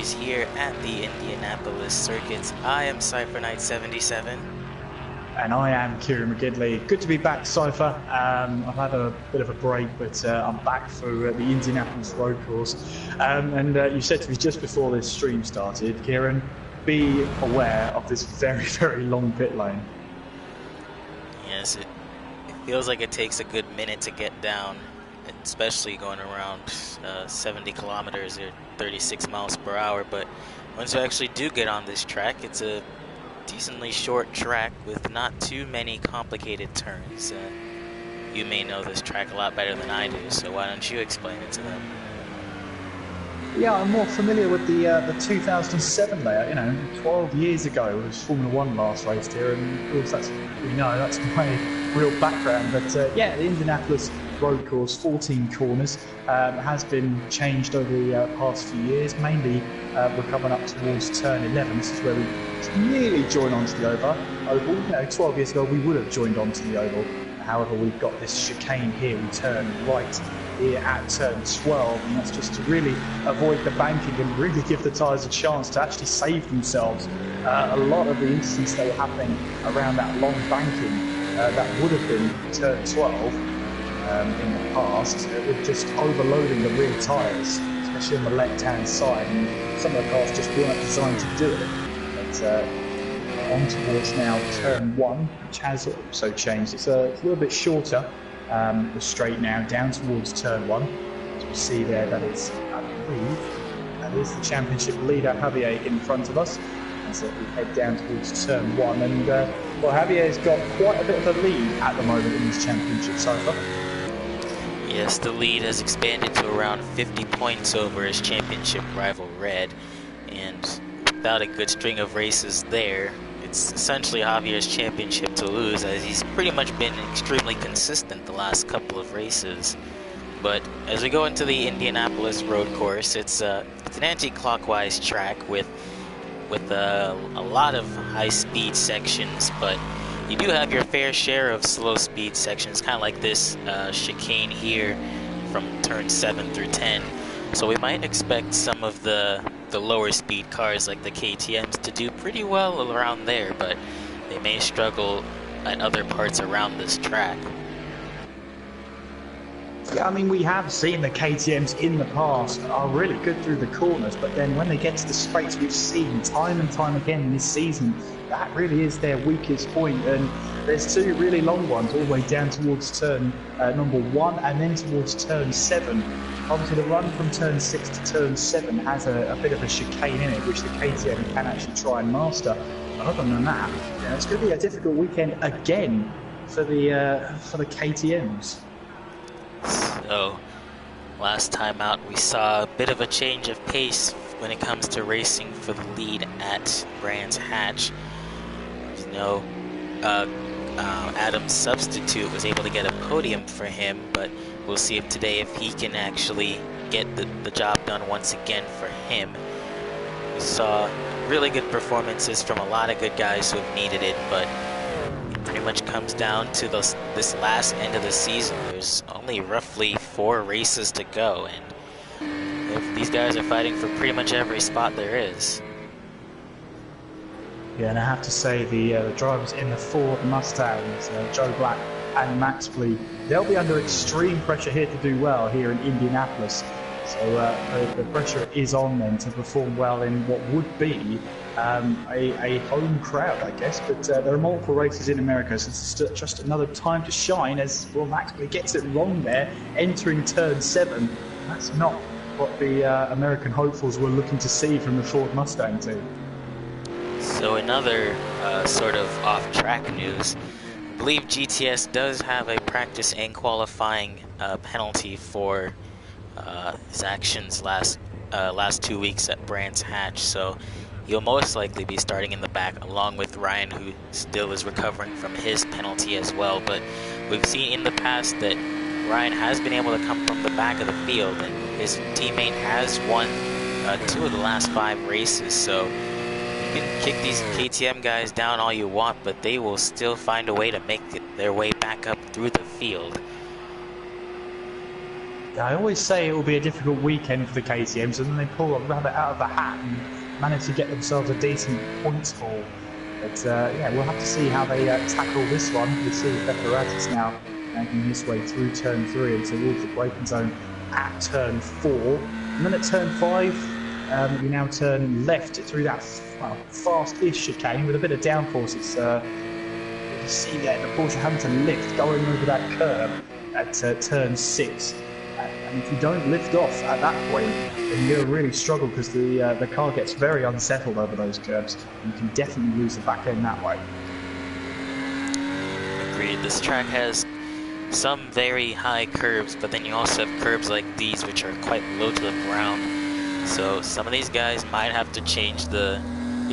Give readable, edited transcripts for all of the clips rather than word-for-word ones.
series here at the Indianapolis circuit. I am Cypher Knight 77. And I am Kieran McGidley. Good to be back, Cypher. I've had a bit of a break, but I'm back for the Indianapolis road course. And you said to me just before this stream started, Kieran, be aware of this very, very long pit lane. Yes, it feels like it takes a good minute to get down, especially going around 70 kilometers or 36 miles per hour. But once you actually do get on this track, it's a decently short track with not too many complicated turns. You may know this track a lot better than I do, so why don't you explain it to them? Yeah, I'm more familiar with the 2007 layout. You know, 12 years ago it was Formula One last raced here, and of course that's my real background. But yeah, the Indianapolis road course, 14 corners, has been changed over the past few years. Mainly, we're coming up towards turn 11. This is where we nearly join onto the oval. You know, 12 years ago we would have joined onto the oval. However, we've got this chicane here. We turn right here at turn 12, and that's just to really avoid the banking and really give the tyres a chance to actually save themselves. A lot of the incidents that were happening around that long banking that would have been turn 12 in the past, with just overloading the rear tyres, especially on the left-hand side, and some of the cars just weren't designed to do it. But, on towards now turn 1, which has also changed. It's a little bit shorter, the straight now, down towards turn 1. As we see there, that is, I believe, that is the championship leader, Javier, in front of us. And so we head down towards turn 1. And, well, Javier's got quite a bit of a lead at the moment in this championship so far. Yes, the lead has expanded to around 50 points over his championship rival Red. And without a good string of races there, it's essentially Javier's championship to lose, as he's pretty much been extremely consistent the last couple of races. But as we go into the Indianapolis road course, it's an anti-clockwise track with a lot of high-speed sections, but you do have your fair share of slow-speed sections, kind of like this chicane here from turn 7 through 10. So we might expect some of the lower speed cars like the KTMs to do pretty well around there, but they may struggle at other parts around this track. Yeah, I mean, we have seen the KTMs in the past are really good through the corners, but then when they get to the straights, we've seen time and time again this season, that really is their weakest point. And there's two really long ones all the way down towards turn number 1 and then towards turn 7. Obviously, the run from turn 6 to turn 7 has a bit of a chicane in it, which the KTM can actually try and master. But other than that, yeah, it's going to be a difficult weekend again for the KTMs. So, last time out we saw a bit of a change of pace when it comes to racing for the lead at Brands Hatch. You know, Adam's substitute was able to get a podium for him, but we'll see if today if he can actually get the job done once again for him. We saw really good performances from a lot of good guys who have needed it, but it pretty much comes down to this last end of the season. There's only roughly 4 races to go, and these guys are fighting for pretty much every spot there is. Yeah, and I have to say the drivers in the Ford Mustangs, Joe Black and Max Fleet, they'll be under extreme pressure here to do well here in Indianapolis. So the pressure is on them to perform well in what would be a home crowd, I guess. But there are multiple races in America, so it's just another time to shine as, well, Max Fleet gets it wrong there, entering turn 7. That's not what the American hopefuls were looking to see from the Ford Mustang team. So another sort of off-track news. I believe GTS does have a practice and qualifying penalty for his actions last 2 weeks at Brands Hatch. So he'll most likely be starting in the back along with Ryan, who still is recovering from his penalty as well. But we've seen in the past that Ryan has been able to come from the back of the field, and his teammate has won 2 of the last 5 races. So you can kick these KTM guys down all you want, but they will still find a way to make their way back up through the field. Yeah, I always say it will be a difficult weekend for the KTMs, and then they pull a rabbit out of the hat and manage to get themselves a decent points haul. But yeah, we'll have to see how they tackle this one. We see Beccaratis now making his way through turn 3 and towards the braking zone at turn 4. And then at turn 5, we now turn left through that fast-ish chicane with a bit of downforce. It's you see there the Porsche having to lift going over that curb at turn 6. And if you don't lift off at that point, then you're going to really struggle because the car gets very unsettled over those curves. And you can definitely lose the back end that way. Agreed. This track has some very high curves, but then you also have curves like these which are quite low to the ground. So some of these guys might have to change the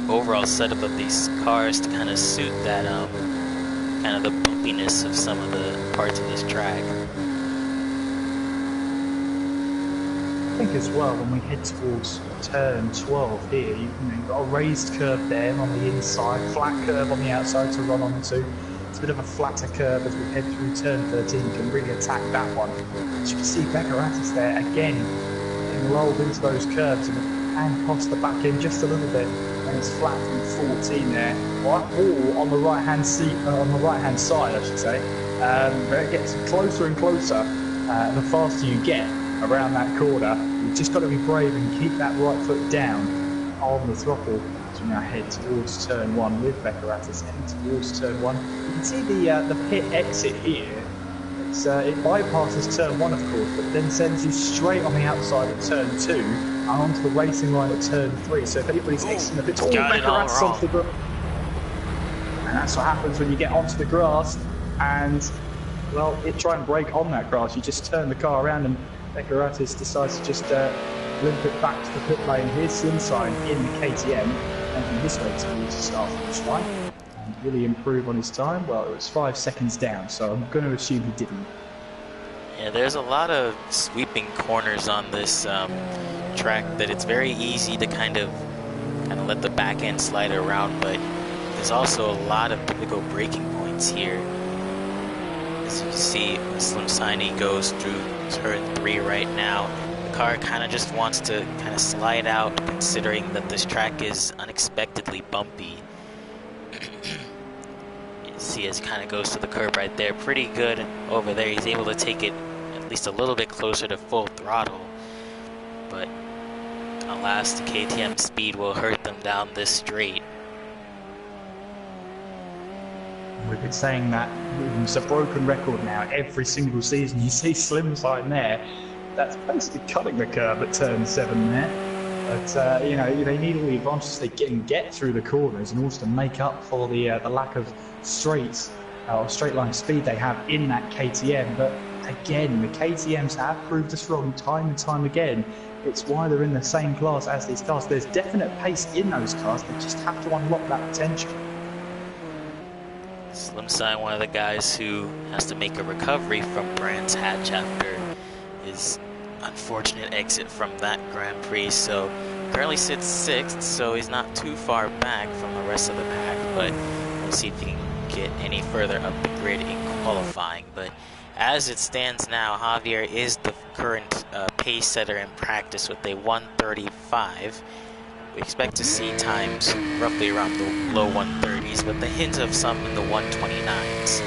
overall setup of these cars to kind of suit that kind of the bumpiness of some of the parts of this track. I think as well when we head towards turn 12 here, you've got a raised curve there on the inside, flat curve on the outside to run onto. It's a bit of a flatter curve as we head through turn 13. You can really attack that one. As you can see, Beccaratis there again getting lulled into those curves and cost the back end just a little bit. And it's flat from 14 there, or on the right hand seat, on the right hand side, I should say. But it gets closer and closer. The faster you get around that corner, you've just got to be brave and keep that right foot down on the throttle as we now head towards turn 1 with Beccaratis heading towards turn 1. You can see the pit exit here. It bypasses turn 1, of course, but then sends you straight on the outside of turn 2 and onto the racing line at turn 3. So if anybody's exiting the pit, Beccaratis onto the grass. And that's what happens when you get onto the grass and, well, try and brake on that grass. You just turn the car around and Beccaratis decides to just limp it back to the pit lane. Here's Slimside in the KTM, making his way towards the start finish line. And really improve on his time. Well, it was 5 seconds down, so I'm going to assume he didn't. Yeah, there's a lot of sweeping corners on this track that it's very easy to kind of let the back end slide around, but there's also a lot of typical braking points here. As you see, Slim Siney goes through turn 3 right now. The car kind of just wants to slide out, considering that this track is unexpectedly bumpy. You see as he kind of goes to the curb right there, pretty good over there. He's able to take it at least a little bit closer to full throttle, but alas, the KTM speed will hurt them down this straight. We've been saying that it's a broken record now. Every single season you see Slimside there. That's basically cutting the curve at turn 7 there. But you know, they need all the advantages they can get through the corners in order to make up for the lack of straight line speed they have in that KTM. But again, the KTMs have proved us wrong time and time again. It's why they're in the same class as these cars. There's definite pace in those cars. They just have to unlock that potential. Slimside, one of the guys who has to make a recovery from Brands Hatch after his unfortunate exit from that Grand Prix. So currently sits 6th, so he's not too far back from the rest of the pack, but we'll see if he can get any further up the grid in qualifying. But as it stands now, Javier is the current pace setter in practice with a 1:35. We expect to see times roughly around the low 130s, with the hint of some in the 129s.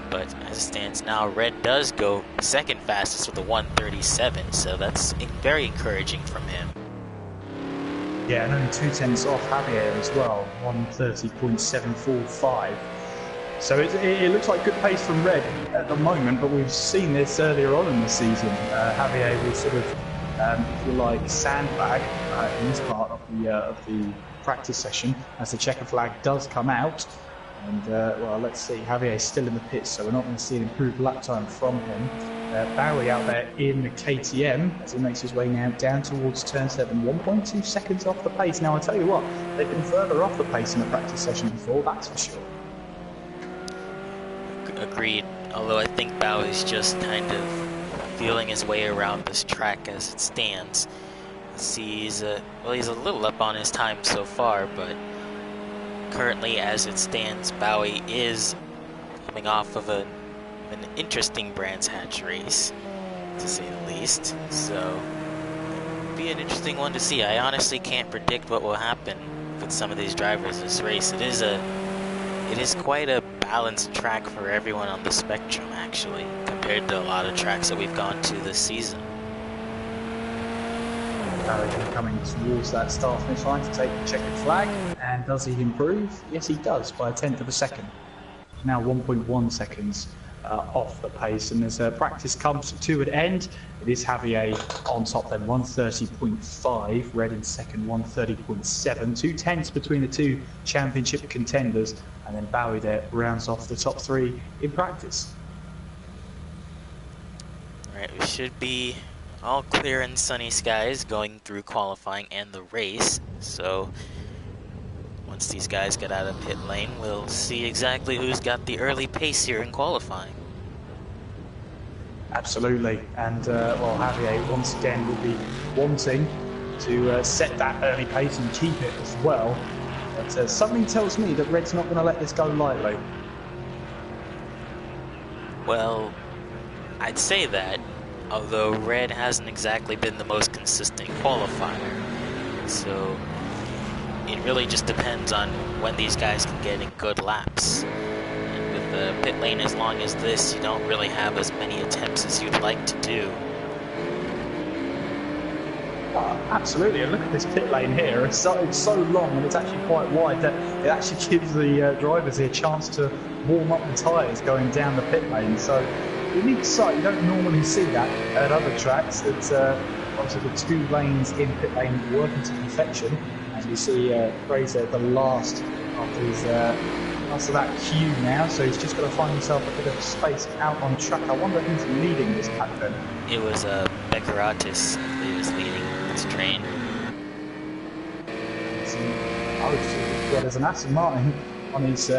But as it stands now, Red does go second fastest with a 137, so that's very encouraging from him. Yeah, and only 2/10 off Javier as well, 130.745. So it looks like good pace from Red at the moment, but we've seen this earlier on in the season. Javier will sort of, if you like, sandbag in this part of the practice session as the checker flag does come out. And well, let's see, Javier's still in the pits, so we're not going to see an improved lap time from him. Bowie out there in the KTM as he makes his way now down towards turn 7, 1.2 seconds off the pace. Now, I tell you what, they've been further off the pace in the practice session before, that's for sure. Agreed, although I think Bowie's just kind of feeling his way around this track as it stands. See, he's a little up on his time so far, but currently as it stands, Bowie is coming off of an interesting Brands Hatch race. to say the least. So, it'll be an interesting one to see. I honestly can't predict what will happen with some of these drivers this race. It is quite a balanced track for everyone on the spectrum, actually, compared to a lot of tracks that we've gone to this season. Barry coming towards that start finish line to take the checkered flag, and does he improve? Yes, he does, by a tenth of a second. Now 1.1 seconds off the pace, and as practice comes to an end, it is Javier on top then, 130.5, Red in second, 130.7, 2 tenths between the two championship contenders, and then Bowie there rounds off the top 3 in practice. Alright, we should be all clear and sunny skies going through qualifying and the race, so once these guys get out of pit lane, we'll see exactly who's got the early pace here in qualifying. Absolutely, and well, Javier once again will be wanting to set that early pace and keep it as well, but something tells me that Red's not going to let this go lightly. Well, I'd say that, although Red hasn't exactly been the most consistent qualifier, so it really just depends on when these guys can get in good laps. And with the pit lane as long as this, you don't really have as many attempts as you'd like to do. Absolutely, and look at this pit lane here. It's so long and it's actually quite wide that it actually gives the drivers here a chance to warm up the tyres going down the pit lane. So unique sight, you don't normally see that at other tracks. It's obviously the 2 lanes in pit lane working to perfection. And you see Fraser the last of his after that queue now, so he's just got to find himself a bit of space out on track. I wonder who's leading this pack then. It was Beckeratis who was leading this train. Yeah, there's an Aston Martin on his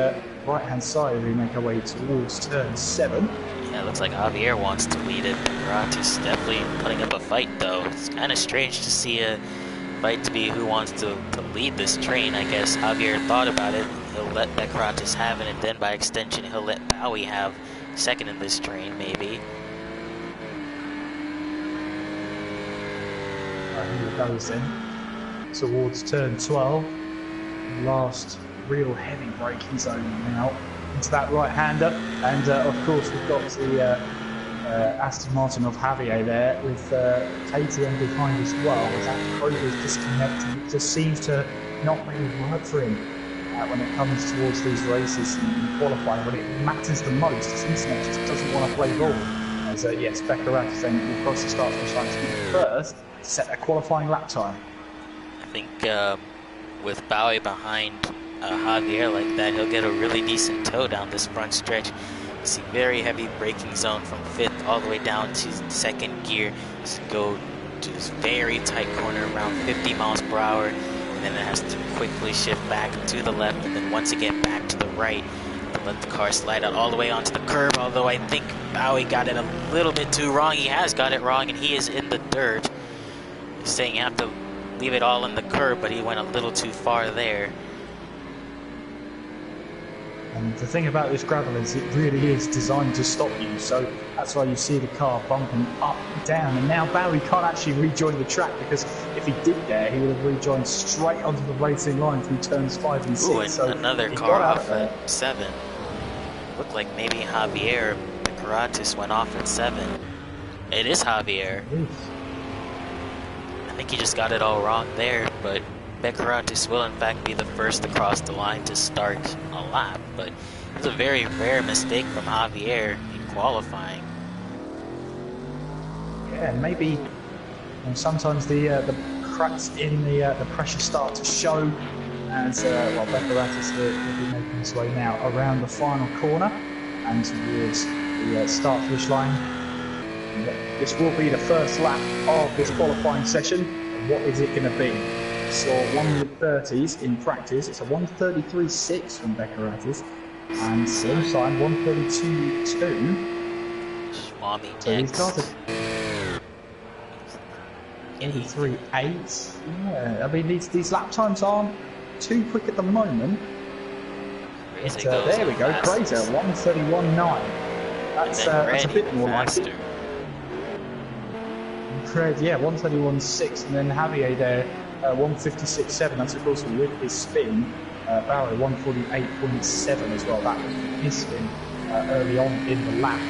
right-hand side as we make our way towards turn 7. Yeah, it looks like Javier wants to lead it. Beckeratis definitely putting up a fight, though. It's kind of strange to see a fight to be who wants to lead this train. I guess Javier thought about it. He'll let Beckeratis have it, and then by extension, he'll let Bowie have second in this train, maybe. Here goes then towards turn 12. Last real heavy braking zone now into that right-hander, and of course we've got the Aston Martin of Javier there with KTM behind as well. As that Kroger is disconnected, it just seems to not really work for him when it comes towards these races and qualifying. When it matters the most, his internet just doesn't want to play ball. As yes, Beckeratis then will cross the start finish line to be first to set a qualifying lap time. I think with Bowie behind Javier like that, he'll get a really decent tow down this front stretch. See very heavy braking zone from 5th all the way down to 2nd gear. Just go to this very tight corner around 50 miles per hour, and then it has to quickly shift back to the left, and then once again back to the right to let the car slide out all the way onto the curb. Although I think Bowie got it a little bit too wrong. He has got it wrong, and he is in the dirt. He's saying you have to leave it all in the curb, but he went a little too far there. And the thing about this gravel is it really is designed to stop you, so that's why you see the car bumping up and down. And now Bowie can't actually rejoin the track, because if he did there, he would have rejoined straight onto the racing line through turns 5 and 6. Ooh, and so another car off at 7. Looked like maybe Javier Beckeratis went off at 7. It is Javier. I think he just got it all wrong there, but Beckeratis will in fact be the first to cross the line to start a lap, but it's a very rare mistake from Javier in qualifying. Yeah, maybe sometimes the cracks in the pressure start to show as well, Beckeratis will be making his way now around the final corner and towards the start finish line. This will be the first lap of this qualifying session. And what is it going to be? Saw 1:30s in practice. It's a 1:33.6 from Beckeratis, and same time 1:32.2. Swami so he's next. got a 83.8. Yeah, I mean these lap times aren't too quick at the moment. But, there we go, Crater 1:31.9. That's a bit more like it. Red, yeah, 131.6, and then Javier there, 156.7. That's of course with his spin. Barrow 148.7 as well. That was his spin early on in the lap.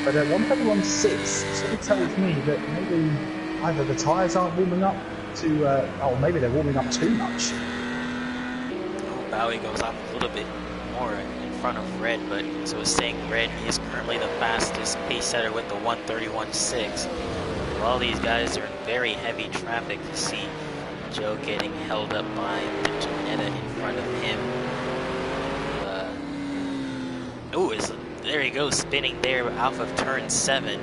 But 131.6 sort of tells me that maybe either the tyres aren't warming up to, or maybe they're warming up too much. Bowie goes off a little bit more in front of Red, but as I was saying, Red is currently the fastest pace setter with the 131.6. All these guys are in very heavy traffic. To see Joe getting held up by Janetta in front of him. There he goes, spinning there off of turn 7.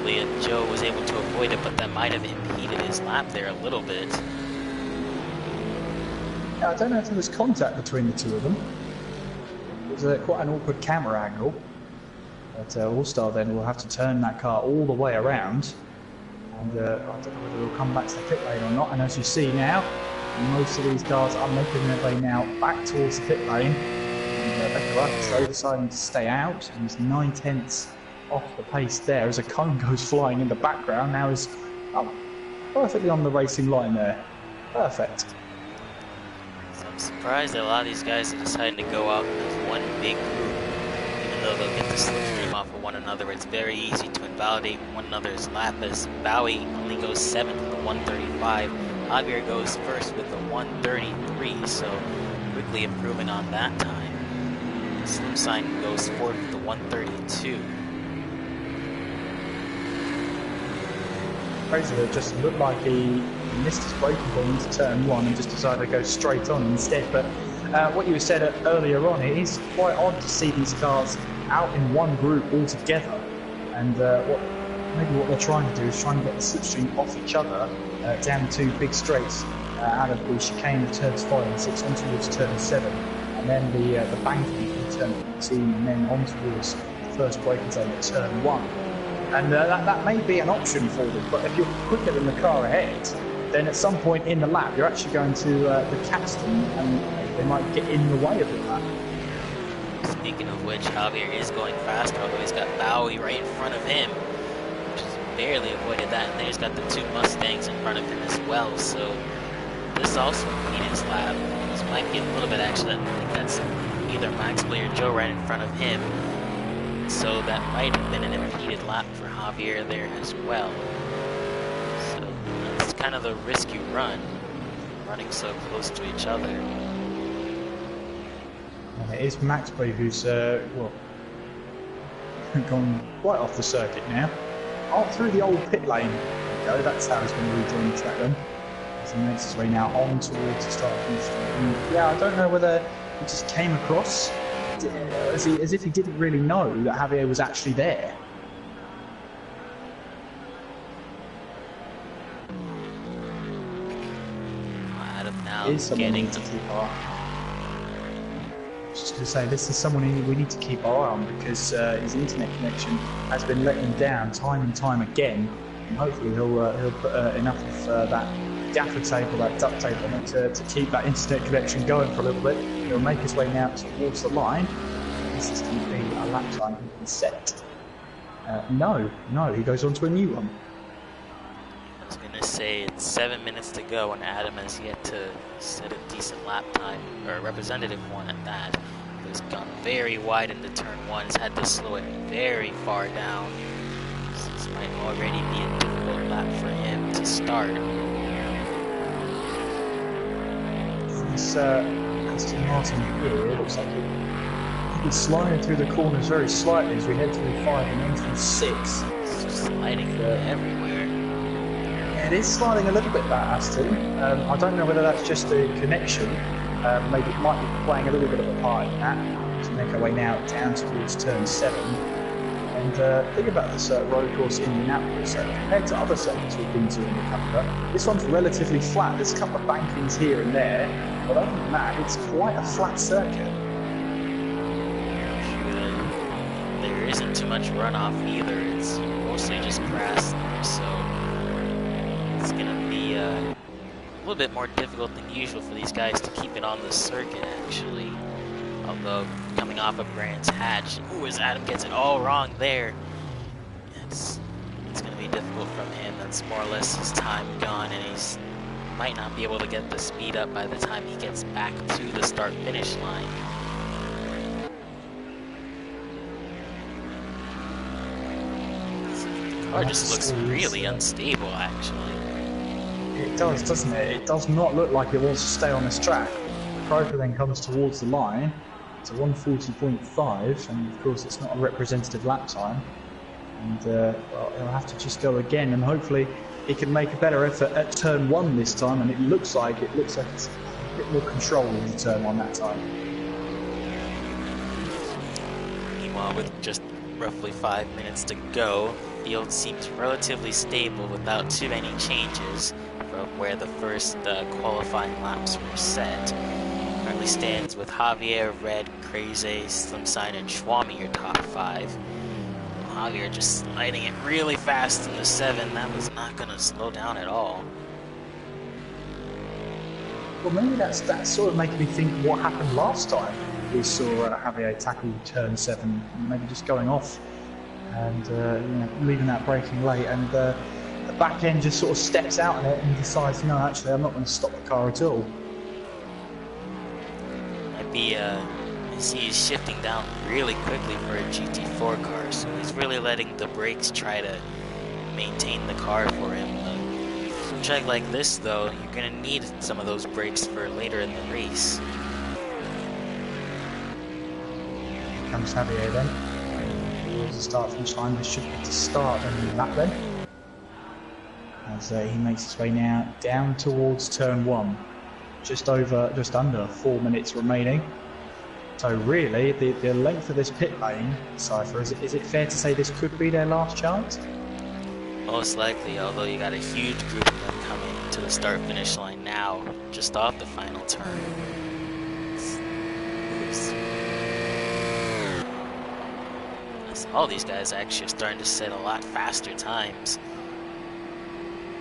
Hopefully Joe was able to avoid it, but that might have impeded his lap there a little bit. I don't know if there was contact between the two of them. It was quite an awkward camera angle. But All-Star then will have to turn that car all the way around. And I don't know whether they'll come back to the pit lane or not. And as you see now, most of these cars are making their way now back towards the pit lane. And Becker Ruff deciding to stay out. And he's 9/10 off the pace there as a cone goes flying in the background. Now he's perfectly on the racing line there. Perfect. I'm surprised that a lot of these guys are deciding to go out as one big group, even though they'll get the slipstream off of one another. It's very easy to invalidate one another's lap, as Bowie only goes 7th with the 135. Javier goes first with the 133, so quickly improving on that time. Slim Sign goes 4th with the 132. Fraser just looked like he missed his braking ball into turn 1 and just decided to go straight on instead. But what you said earlier on, it is quite odd to see these cars out in one group all together. And maybe what they're trying to do is trying to get the slipstream off each other down two big straights out of the chicane of turns 5 and 6 on towards turn 7. And then the banking in turn 14 and then on towards the first braking zone at turn 1. And that may be an option for them, but if you're quicker than the car ahead, then at some point in the lap, you're actually going to catch them, and they might get in the way of the lap. Speaking of which, Javier is going faster, although he's got Bowie right in front of him, which has barely avoided that. And then he's got the two Mustangs in front of him as well, so this also impeded his lap. This might be a little bit, actually. I think that's either Max Blay or Joe right in front of him. So that might have been an impeded lap for Javier there as well. So that's kind of the risk you run, running so close to each other. And it is Max Blay who's gone quite off the circuit now. Out through the old pit lane. There we go, that's how he's going to rejoin the track then. As he makes his way now on towards the start of the street. Yeah, I don't know whether he just came across as if he didn't really know that Javier was actually there. Adam now Is getting to keep our just going to say, this is someone we need to keep our eye on, because his internet connection has been letting him down time and time again, and hopefully he'll put enough of that gaffer tape or that duct tape on it to keep that internet connection going for a little bit. He'll make his way now towards the line. This is going to be a lap time he can set. No, he goes on to a new one. I was going to say it's 7 minutes to go, and Adam has yet to set a decent lap time, or a representative one at that. He's gone very wide into turn 1, has had to slow it very far down. So this might already be a difficult lap for him to start. This Aston Martin here looks like it's sliding through the corners very slightly as we head through 5 and into 6. It's just sliding everywhere. Yeah, it is sliding a little bit, that Aston. I don't know whether that's just the connection. Maybe it might be playing a little bit of a part in that. To make our way now down towards turn 7. And think about this road course in Indianapolis. Compared to other circuits we've been to in the Cup, this one's relatively flat. There's a couple of bankings here and there, but other than that, it's quite a flat circuit. There isn't too much runoff either. It's mostly just grass there, so it's gonna be a little bit more difficult than usual for these guys to keep it on the circuit, actually. Although coming off of Brands Hatch, as Adam gets it all wrong there. It's It's going to be difficult from him. That's more or less his time gone, and he's might not be able to get the speed up by the time he gets back to the start-finish line. The car just looks really unstable, actually. It does, doesn't it? It does not look like it wants to stay on this track. The Rover then comes towards the line. It's a 140.5, and of course it's not a representative lap time. And well, he'll have to just go again, and hopefully he can make a better effort at turn 1 this time. And it looks like it's a bit more control in turn 1 that time. Meanwhile, with just roughly 5 minutes to go, the field seems relatively stable without too many changes from where the first qualifying laps were set. Currently stands with Javier, Red, Crazy, Slimside, and Schwami your top 5. Javier just sliding it really fast in the 7. That was not going to slow down at all. Well, maybe that's sort of making me think what happened last time we saw Javier tackle turn 7, maybe just going off and you know, leaving that braking late, and the back end just sort of steps out on it and decides, no, actually, I'm not going to stop the car at all. Might be, you see he's shifting down really quickly for a GT4 car, so he's really letting the brakes try to maintain the car for him. A track like this, though, you're going to need some of those brakes for later in the race. Here comes Javier then. Towards the start finish line, this should be to start a new lap then. As he makes his way now down towards turn 1. Just under 4 minutes remaining. So really, the length of this pit lane, Cypher, is it fair to say this could be their last chance? Most likely, although you got a huge group of them coming to the start-finish line now, just off the final turn. All these guys actually are starting to set a lot faster times.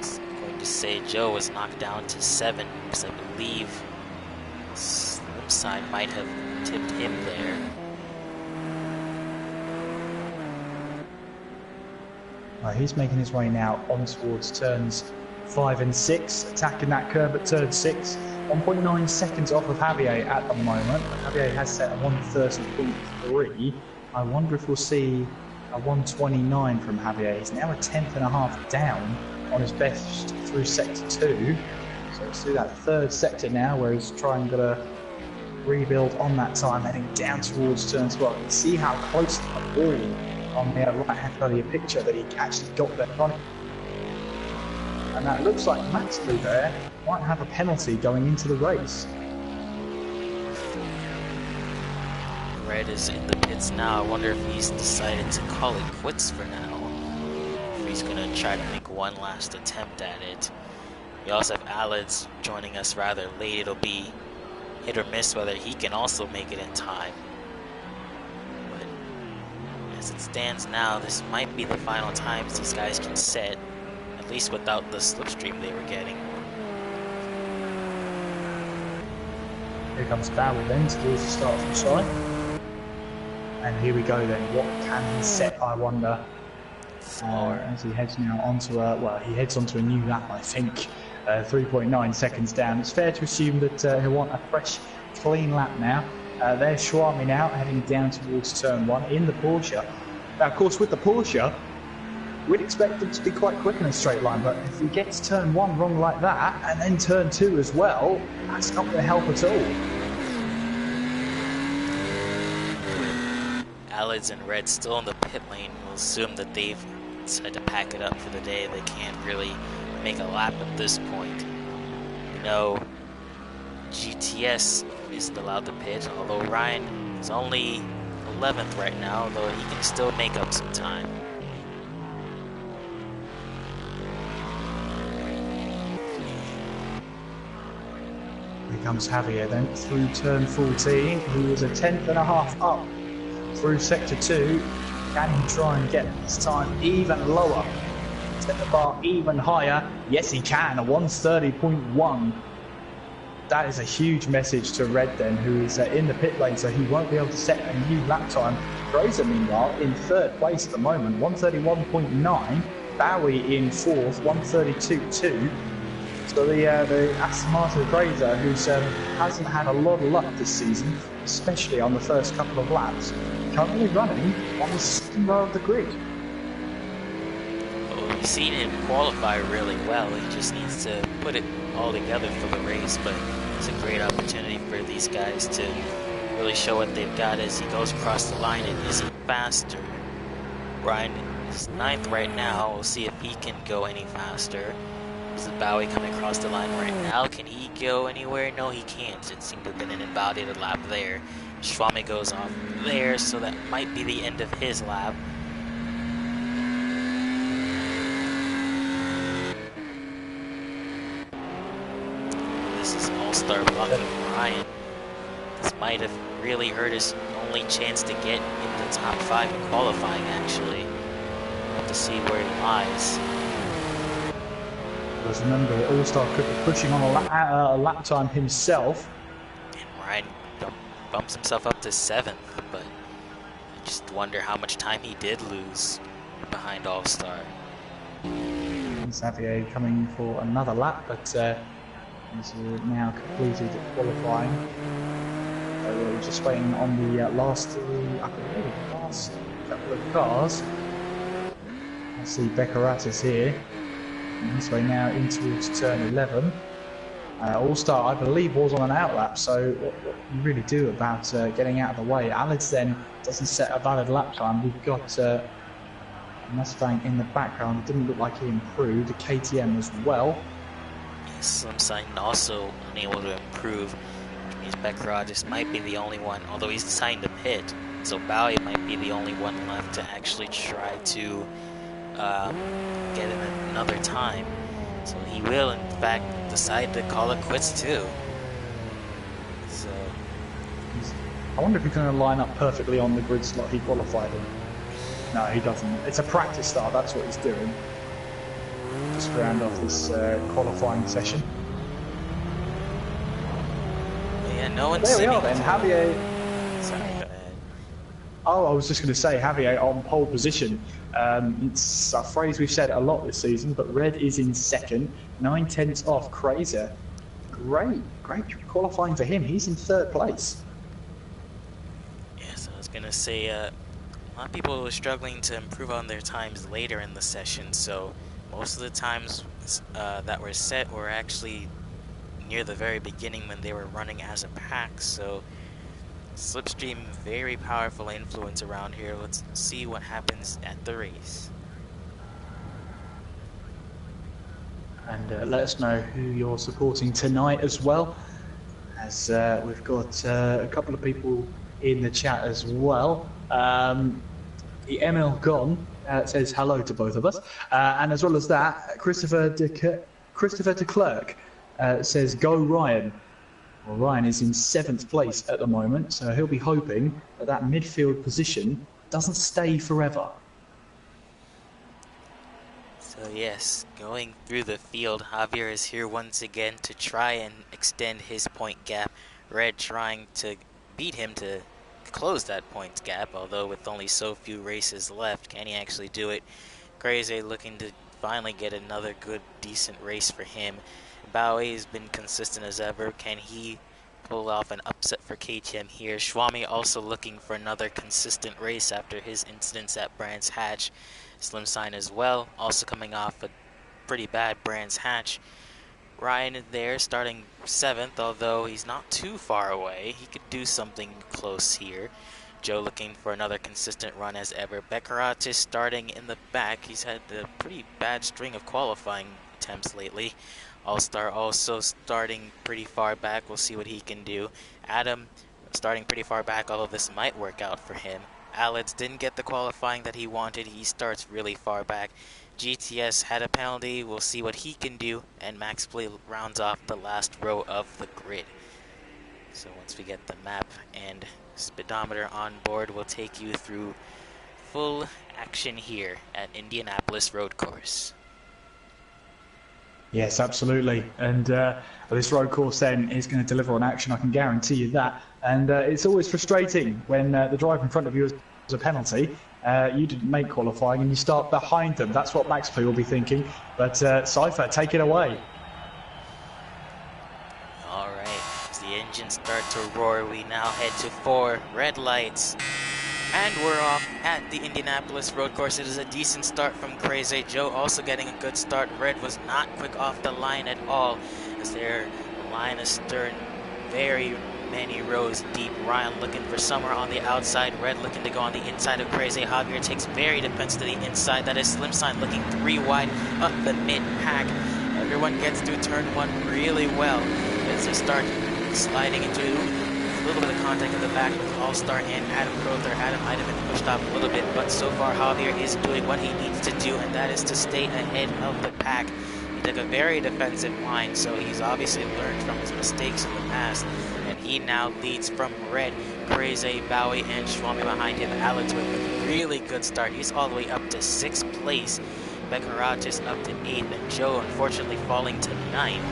I'm going to say Joe was knocked down to 7, because I believe Slimside might have tipped him there. He's making his way now on towards turns 5 and 6, attacking that curb at turn 6. 1.9 seconds off of Javier at the moment. Javier has set a 130.3. I wonder if we'll see a 129 from Javier. He's now a 10.5 down on his best through sector 2. So let's do that third sector now, where he's trying to rebuild on that time, heading down towards turn 12. You can see how close to the wall on the right-hand side of your picture that he actually got there front. And that looks like Max Blue there might have a penalty going into the race. Red is in the pits now. I wonder if he's decided to call it quits for now. If he's going to try to make one last attempt at it. We also have Alids joining us rather late. It'll be hit or miss whether he can also make it in time. But as it stands now, this might be the final times these guys can set, at least without the slipstream they were getting. Here comes Bauer then towards the start from side. And here we go then, what can he set, I wonder, as he heads now onto he heads onto a new lap, I think, 3.9 seconds down. It's fair to assume that he'll want a fresh, clean lap now. There's Schwami now, heading down towards turn 1 in the Porsche. Now, of course, with the Porsche, we'd expect him to be quite quick in a straight line, but if he gets turn 1 wrong like that, and then turn 2 as well, that's not going to help at all. Alids and Red still in the pit lane. We'll assume that they've decided to pack it up for the day. They can't really make a lap at this point. You know, GTS isn't allowed to pit, although Ryan is only 11th right now, though he can still make up some time. Here comes Javier then through turn 14, who was a 10.5 up through sector 2. Can he try and get this time even lower? Set the bar even higher. Yes, he can, a 130.1. That is a huge message to Red then, who is in the pit lane, so he won't be able to set a new lap time. Fraser, meanwhile, in third place at the moment, 131.9. Bowie in fourth, 132.2. So the Aston Martin Grazer, who's hasn't had a lot of luck this season, especially on the first couple of laps, currently running on the second row of the grid. Well, we've seen him qualify really well. He just needs to put it all together for the race, but it's a great opportunity for these guys to really show what they've got as he goes across the line. And is he faster? Ryan is 9th right now. We'll see if he can go any faster. This is Bowie coming across the line right now. Can he go anywhere? No, he can't. It seemed to have been an invalidated lap there. Schwami goes off there, so that might be the end of his lap. This is All-Star blocking Ryan. This might have really hurt his only chance to get in the top 5 in qualifying, actually. We'll have to see where he lies. Because remember, All-Star could be pushing on a lap time himself. And Ryan bumps himself up to 7th, but I just wonder how much time he did lose behind All-Star. Xavier coming for another lap, but he's now completed qualifying. So we're just waiting on the last couple of cars. I see Beccaratis here. This way now in towards turn 11. All-Star, I believe, was on an outlap, so what you really do about getting out of the way. Alex then doesn't set a valid lap time. We've got Mustang in the background. It didn't look like he improved. The KTM as well. Yes, Slim Sign also unable to improve, which means Beccaratis might be the only one, although he's signed a pit, so Bowie might be the only one left to actually try to get in another time. So he will, in fact, decide to call it quits too. So I wonder if he's going to line up perfectly on the grid slot he qualified in. No, he doesn't. It's a practice start, that's what he's doing. Just round off this qualifying session. Yeah, no one's there we are then, Javier. Sorry, go ahead. Oh, I was just going to say, Javier on pole position. It's a phrase we've said a lot this season, but Red is in second, 9/10 off Grazer. Great qualifying for him. He's in 3rd place. Yes, I was going to say, a lot of people were struggling to improve on their times later in the session, so most of the times that were set were actually near the very beginning when they were running as a pack, so Slipstream, very powerful influence around here. Let's see what happens at the race. And let us know who you're supporting tonight as well, as we've got a couple of people in the chat as well. The ML Gone says hello to both of us, and as well as that, Christopher de Klerk says go Ryan. Well, Ryan is in 7th place at the moment, so he'll be hoping that midfield position doesn't stay forever. So yes, going through the field, Javier is here once again to try and extend his point gap. Red trying to beat him to close that points gap, although with only so few races left, can he actually do it? Grazer looking to finally get another good, decent race for him. Bowie has been consistent as ever. Can he pull off an upset for KTM here? Schwami also looking for another consistent race after his incidents at Brands Hatch. Slim Sign as well, also coming off a pretty bad Brands Hatch. Ryan there starting 7th, although he's not too far away. He could do something close here. Joe looking for another consistent run as ever. Beccaratis starting in the back. He's had a pretty bad string of qualifying attempts lately. All-Star also starting pretty far back. We'll see what he can do. Adam starting pretty far back, although this might work out for him. Alex didn't get the qualifying that he wanted. He starts really far back. GTS had a penalty. We'll see what he can do. And Max Play rounds off the last row of the grid. So once we get the map and speedometer on board, we'll take you through full action here at Indianapolis Road Course. Yes, absolutely. And this road course then is going to deliver on action, I can guarantee you that. And it's always frustrating when the driver in front of you has a penalty you didn't make qualifying and you start behind them. That's what Max P will be thinking. But Cypher, take it away. All right, as the engines start to roar, we now head to 4 red lights. And we're off at the Indianapolis road course. It is a decent start from Crazy Joe, also getting a good start. Red was not quick off the line at all, as their line astern very many rows deep. Ryan looking for somewhere on the outside. Red looking to go on the inside of Crazy. Javier takes very defensive to the inside. That is Slim Sign looking 3 wide up the mid-pack. Everyone gets through turn 1 really well as they start sliding into a little bit of contact in the back with All-Star and Adam Crowther. Adam might have been pushed off a little bit, but so far Javier is doing what he needs to do, and that is to stay ahead of the pack. He took a very defensive line, so he's obviously learned from his mistakes in the past, and he now leads from red. Crazy, Bowie, and Schwami behind him. Alex with a really good start. He's all the way up to 6th place. Beccaratis up to 8th, and Joe unfortunately falling to 9th.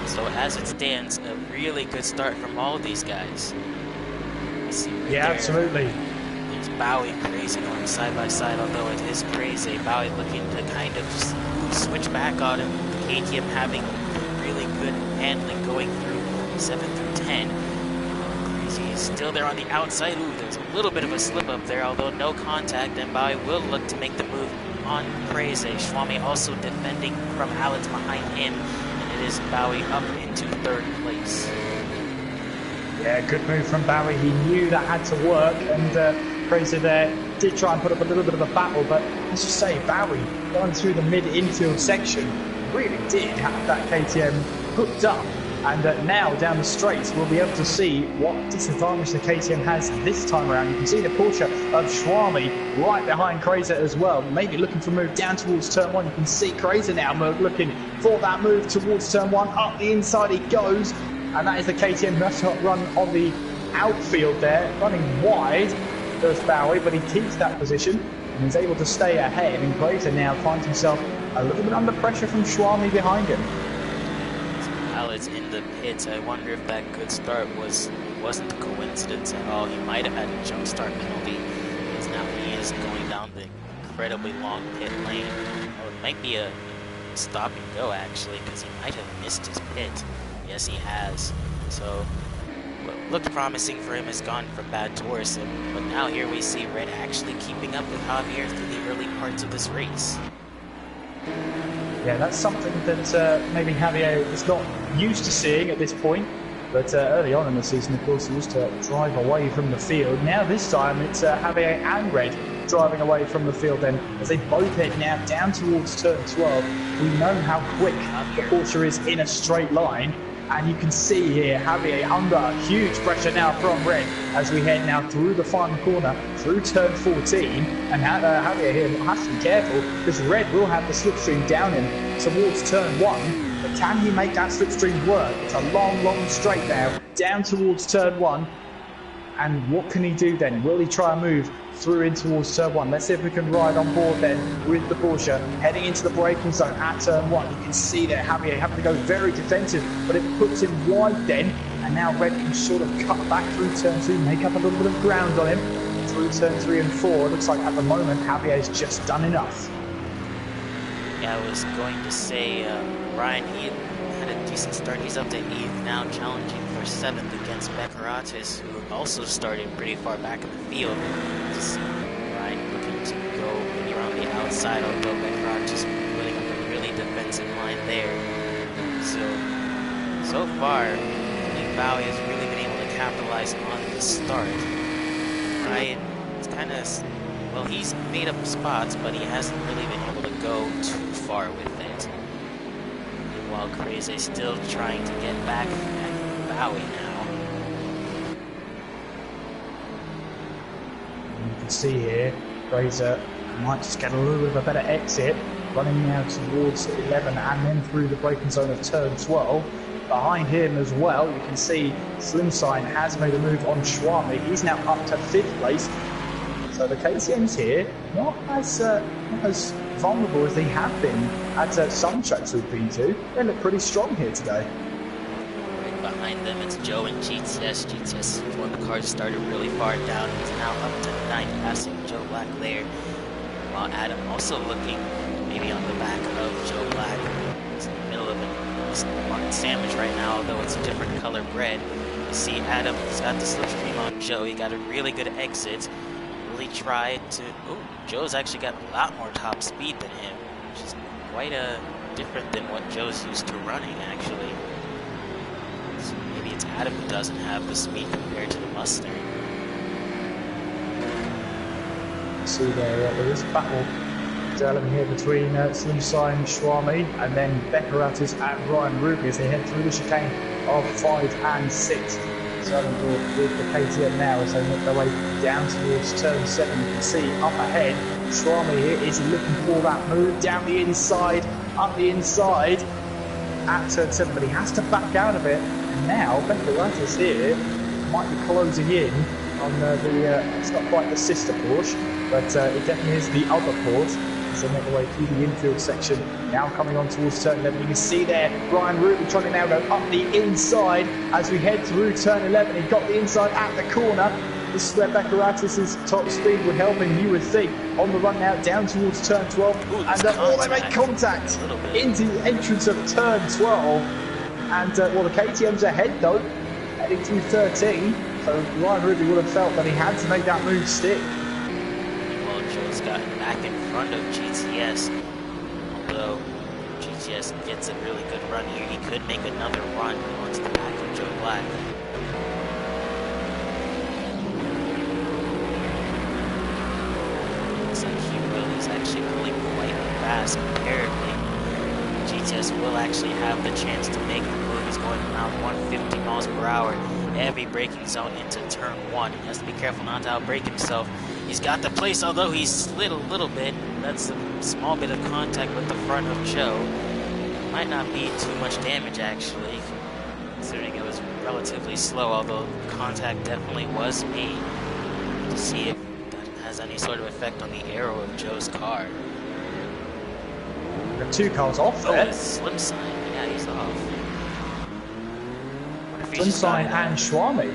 So as it stands, a really good start from all of these guys. See right there, absolutely. There's Bowie and Crazy going side by side, although it is Crazy. Bowie looking to kind of switch back on him. KTM having really good handling going through 7 through 10. Crazy is still there on the outside. Ooh, there's a little bit of a slip up there, although no contact, and Bowie will look to make the move on Crazy. Schwami also defending from Alex behind him. It is Bowie up into 3rd place. Yeah, good move from Bowie. He knew that had to work, and Crazy there did try and put up a little bit of a battle, but let's just say Bowie going through the mid-infield section really did have that KTM hooked up. And now down the straights, we'll be able to see what disadvantage the KTM has this time around. You can see the Porsche of Schwami right behind Crazy as well, maybe looking for a move down towards turn 1. You can see Crazy now looking for that move towards turn 1. Up the inside he goes, and that is the KTM who has to run on the outfield there, running wide. There's Bowie, but he keeps that position and is able to stay ahead, and Crazy now finds himself a little bit under pressure from Schwami behind him. Alex in the pits. I wonder if that good start wasn't a coincidence at all. He might have had a jump start penalty, because now he is going down the incredibly long pit lane. Oh, it might be a stop and go actually, because he might have missed his pit. Yes, he has. So what looked promising for him has gone from bad to worse. But now here we see Red actually keeping up with Javier through the early parts of this race. Yeah, that's something that maybe Javier is not used to seeing at this point. But early on in the season, of course, he used to drive away from the field. Now this time, it's Javier and Red driving away from the field then, as they both head now down towards turn 12. We know how quick the Porsche is in a straight line. And you can see here, Javier under huge pressure now from Red as we head now through the final corner, through turn 14. And Javier here has to be careful, because Red will have the slipstream down him towards turn 1. But can he make that slipstream work? It's a long, long straight now, down towards turn 1. And what can he do then? Will he try and move through in towards turn 1? Let's see if we can ride on board then with the Porsche heading into the braking zone at turn 1. You can see there Javier having to go very defensive, but it puts him wide then, and now Red can sort of cut back through turn 2, make up a little bit of ground on him through turn 3 and 4. It looks like at the moment Javier's just done enough. Yeah, I was going to say Ryan, he had a decent start. He's up to 8th now, challenging for 7th against Beccaratis, who also started pretty far back in the field. Just Ryan looking to go maybe around the outside, although Beccaratis putting up a really defensive line there. So far, I think Bowie has really been able to capitalize on the start. Ryan is kind of, well, he's made up spots, but he hasn't really been able to go too far with it. While Crazy still trying to get back at Bowie now. You can see here, Crazy might just get a little bit of a better exit, running now towards 11 and then through the braking zone of turn 12. Behind him as well, you can see Slim Sign has made a move on Schwami. He's now up to 5th place. So the KTM's here, not as vulnerable as they have been at some tracks we've been to. They look pretty strong here today. Right Behind them, it's Joe and GTS. GTS, when the cars started really far down, he's now up to 9th, passing Joe Black there. While Adam also looking maybe on the back of Joe Black. He's in the middle of a marked sandwich right now, although it's a different color bread. You see Adam, he's got the slipstream on Joe. He got a really good exit. Really tried to... Oh, Joe's actually got a lot more top speed than him, which is quite different than what Joe's used to running, actually. So maybe it's Adam who doesn't have the speed compared to the Mustang. See there is a battle developing here between Slimside and Schwami, and then Beckeratis and Ryan Ruby as they head through the chicane of 5 and 6. So with the KTM now as they make their way down towards turn 7. You can see up ahead, Schwami here is looking for that move down the inside, up the inside at turn 7, but he has to back out of it. And now Beckeratis here might be closing in on it's not quite the sister Porsche, but it definitely is the other Porsche as they make their way through the infield section. Now coming on towards turn 11, you can see there Brian Ruby trying to now go up the inside as we head through turn 11. He got the inside at the corner. This is where Beckeratis' top speed would help him, you would think. On the run now down towards turn 12. Ooh, and they make contact into the entrance of turn 12. And well, the KTM's ahead though, heading through 13. So Ryan Ruby would have felt that he had to make that move stick. Well, Joe's gotten back in front of GTS. Although GTS gets a really good run here, he could make another run onto the back of Joe Black. Looks like he's actually pulling quite fast comparatively. GTS will actually have the chance to make the move. He's going around 150 miles per hour. Heavy braking zone into turn 1. He has to be careful not to outbrake himself. He's got the place, although he slid a little bit. That's a small bit of contact with the front of Joe. Might not be too much damage, actually, considering it was relatively slow, although contact definitely was made. To see if that has any sort of effect on the aero of Joe's car. The two cars off there. Oh, it's Slimside. Yeah, he's off. Slimside and Schwami.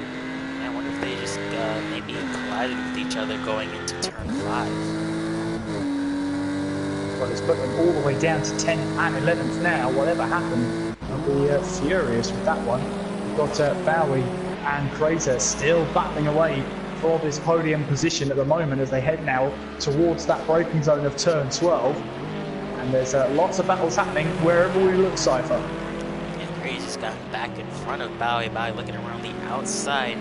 I wonder if they just maybe collided with each other going into turn 5. Well, it's put them all the way down to 10th and 11th now. Whatever happened, I'll be furious with that one. We've got Bowie and Crater still battling away for this podium position at the moment as they head now towards that braking zone of turn 12. And there's lots of battles happening wherever we look, Cypher. Crazy's gotten back in front of Bowie by looking around the outside.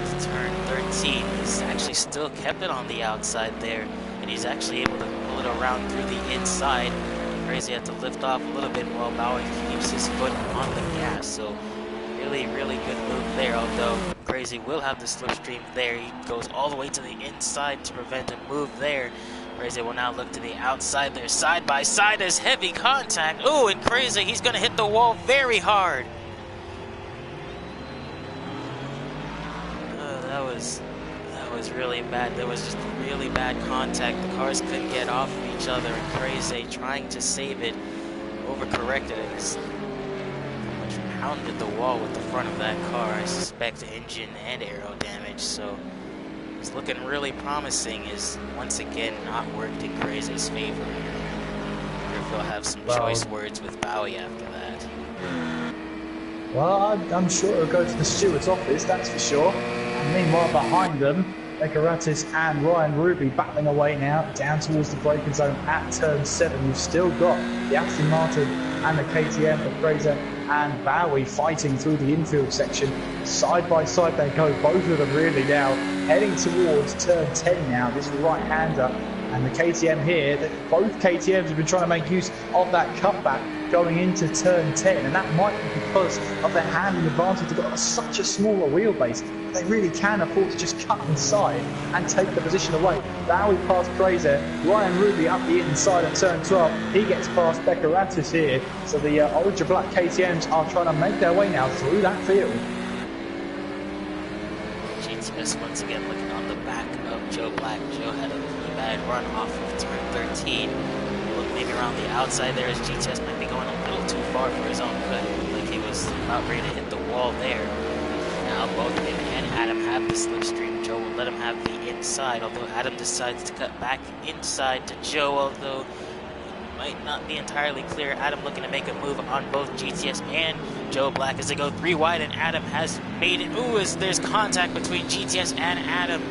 It's turn 13. He's actually still kept it on the outside there, and he's actually able to pull it around through the inside. Crazy had to lift off a little bit while Bowie keeps his foot on the gas. So really, really good move there, although Crazy will have the slipstream there. He goes all the way to the inside to prevent a move there. Crazy will now look to the outside there. Side by side is heavy contact. Ooh, and Crazy, he's going to hit the wall very hard. That was really bad. There was just really bad contact. The cars couldn't get off of each other, and Crazy, trying to save it, overcorrected it. Pretty much pounded the wall with the front of that car. I suspect engine and aero damage, so it's looking really promising. Is once again not worked in Crazy's favor. I wonder if he'll have some choice words with Bowie after that. Well, I'm sure it'll go to the steward's office, that's for sure. And meanwhile, behind them, Beckeratis and Ryan Ruby battling away now down towards the braking zone at turn 7. You've still got the Aston Martin and the KTM of Fraser and Bowie fighting through the infield section. Side by side they go, both of them really now heading towards turn 10 now, this right-hander. And the KTM here, both KTMs have been trying to make use of that cutback going into turn 10, and that might be because of their handling advantage. They've got such a smaller wheelbase, they really can afford to just cut inside and take the position away. Bowie past Fraser, Ryan Ruby up the inside of turn 12, he gets past Beckeratis here, so the Origin Black KTMs are trying to make their way now through that field. GTS once again looking on the back of Joe Black. Joe had a really bad run off of turn 13. Look maybe around the outside there as GTS might be going a little too far for his own good. Like like he was about ready to hit the wall there. Now both him and Adam have the slipstream. Joe will let him have the inside, although Adam decides to cut back inside to Joe, although it might not be entirely clear. Adam looking to make a move on both GTS and Joe Black as they go 3 wide, and Adam has made it. Ooh, as there's contact between GTS and Adam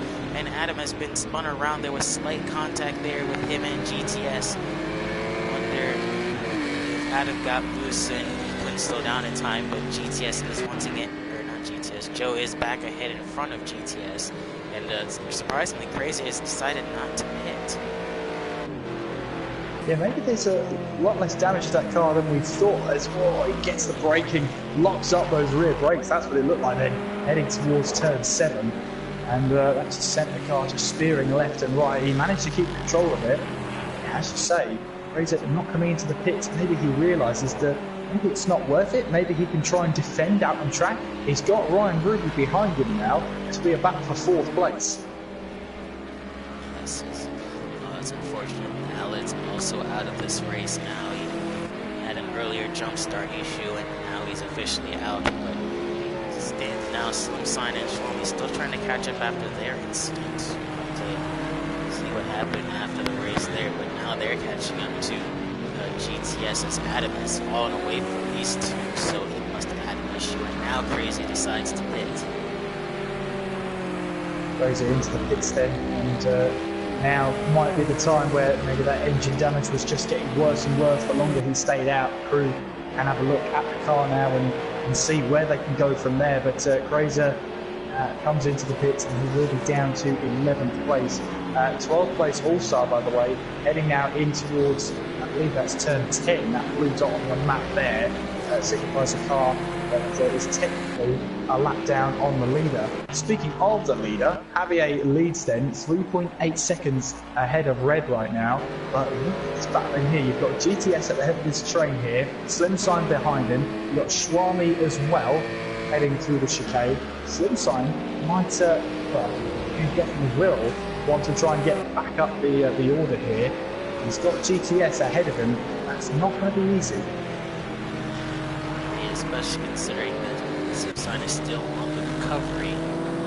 has been spun around. There was slight contact there with him and GTS. I wonder if Adam got loose and he couldn't slow down in time, but GTS is once again, or not GTS, Joe is back ahead in front of GTS, and surprisingly Crazy has decided not to pit. Yeah, maybe there's a lot less damage to that car than we thought as well. He gets the braking, locks up those rear brakes. That's what it looked like then, heading towards turn 7. And that just sent the car just spearing left and right. He managed to keep control of it. As you say, Razor not coming into the pits. Maybe he realises that maybe it's not worth it. Maybe he can try and defend out on track. He's got Ryan Ruby behind him now to be a battle for 4th place. It's unfortunate. Alled's also out of this race now. He had an earlier jump start issue, and now he's officially out. But stands now, Slim Sign and Shlomi still trying to catch up after their incident. To see what happened after the race there, but now they're catching up to GTS as Adam has fallen away from these two, so he must have had an issue. And now Crazy decides to pit. Crazy into the pits then, and now might be the time where maybe that engine damage was just getting worse and worse the longer he stayed out. The crew can have a look at the car now and see where they can go from there. But Crazy comes into the pits and he will be down to 11th place. 12th place All-Star, by the way, heading now in towards, I believe that's turn 10, that blue dot on the map there. Signifies a car that is technically a lap down on the leader. Speaking of the leader, Javier leads then 3.8 seconds ahead of Red right now. But look at this battle in here. You've got GTS at the head of this train here, Slim Sign behind him. You've got Schwami as well heading through the chicane. Slim Sign might, well, he definitely will want to try and get back up the order here. He's got GTS ahead of him. That's not going to be easy. Especially considering that Slim Sign is still on the recovery,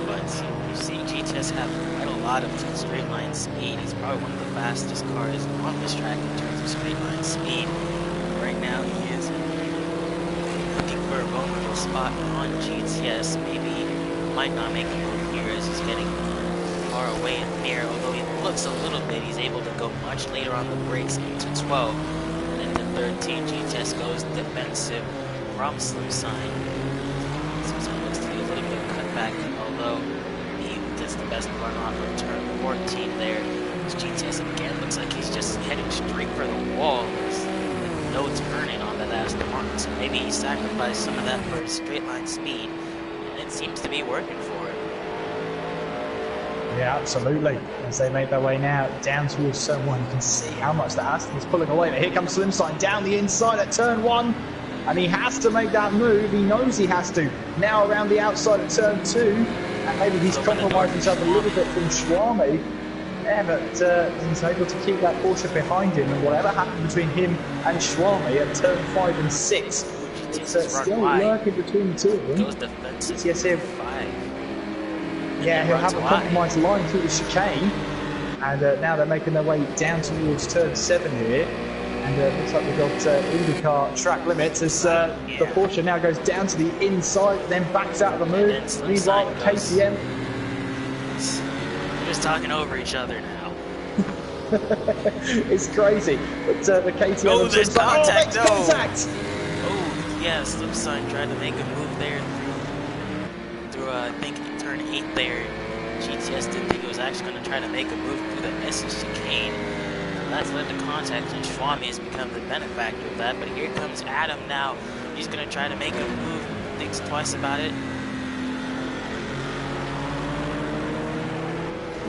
but you see GTS have quite a lot of straight line speed. He's probably one of the fastest cars on this track in terms of straight line speed. Right now he is looking for a vulnerable spot on GTS. Maybe he might not make a move here as he's getting far away in the air, although he looks a little bit. He's able to go much later on the brakes into 12, and into 13 GTS goes defensive from Slim Sign. Slim Sign looks to be a little bit cut back, although he does the best run off of turn 14 there. This GTS again looks like he's just heading straight for the wall. There's no turning on the last one, so maybe he sacrificed some of that for his straight line speed, and it seems to be working for him. Yeah, absolutely. As they make their way now down towards turn 1, you can see how much that Aston is pulling away. But here comes Slim Sign down the inside at turn 1. And he has to make that move. He knows he has to. Now around the outside of turn 2. And maybe he's compromised himself a little bit from Schwami. Yeah, but he's able to keep that Porsche behind him. And whatever happened between him and Schwami at turn 5 and 6, it's still lurking between the two of them. Goes defensive. Yes, here. 5. Yeah, he'll have a compromised line through the chicane. And now they're making their way down towards turn 7 here. And looks like we've got IndyCar track limits as the Porsche now goes down to the inside, then backs out of the move. Meanwhile, KTM. They're just talking over each other now. It's crazy. But the KTM. Oh, there's contact! Contact! Oh, yeah, Slim Sign tried to make a move there through I think, turn 8 there. GTS didn't think it was actually going to try to make a move through the S's chicane. That's led to contact, and Schwami has become the benefactor of that. But here comes Adam now. He's going to try to make a move. Thinks twice about it.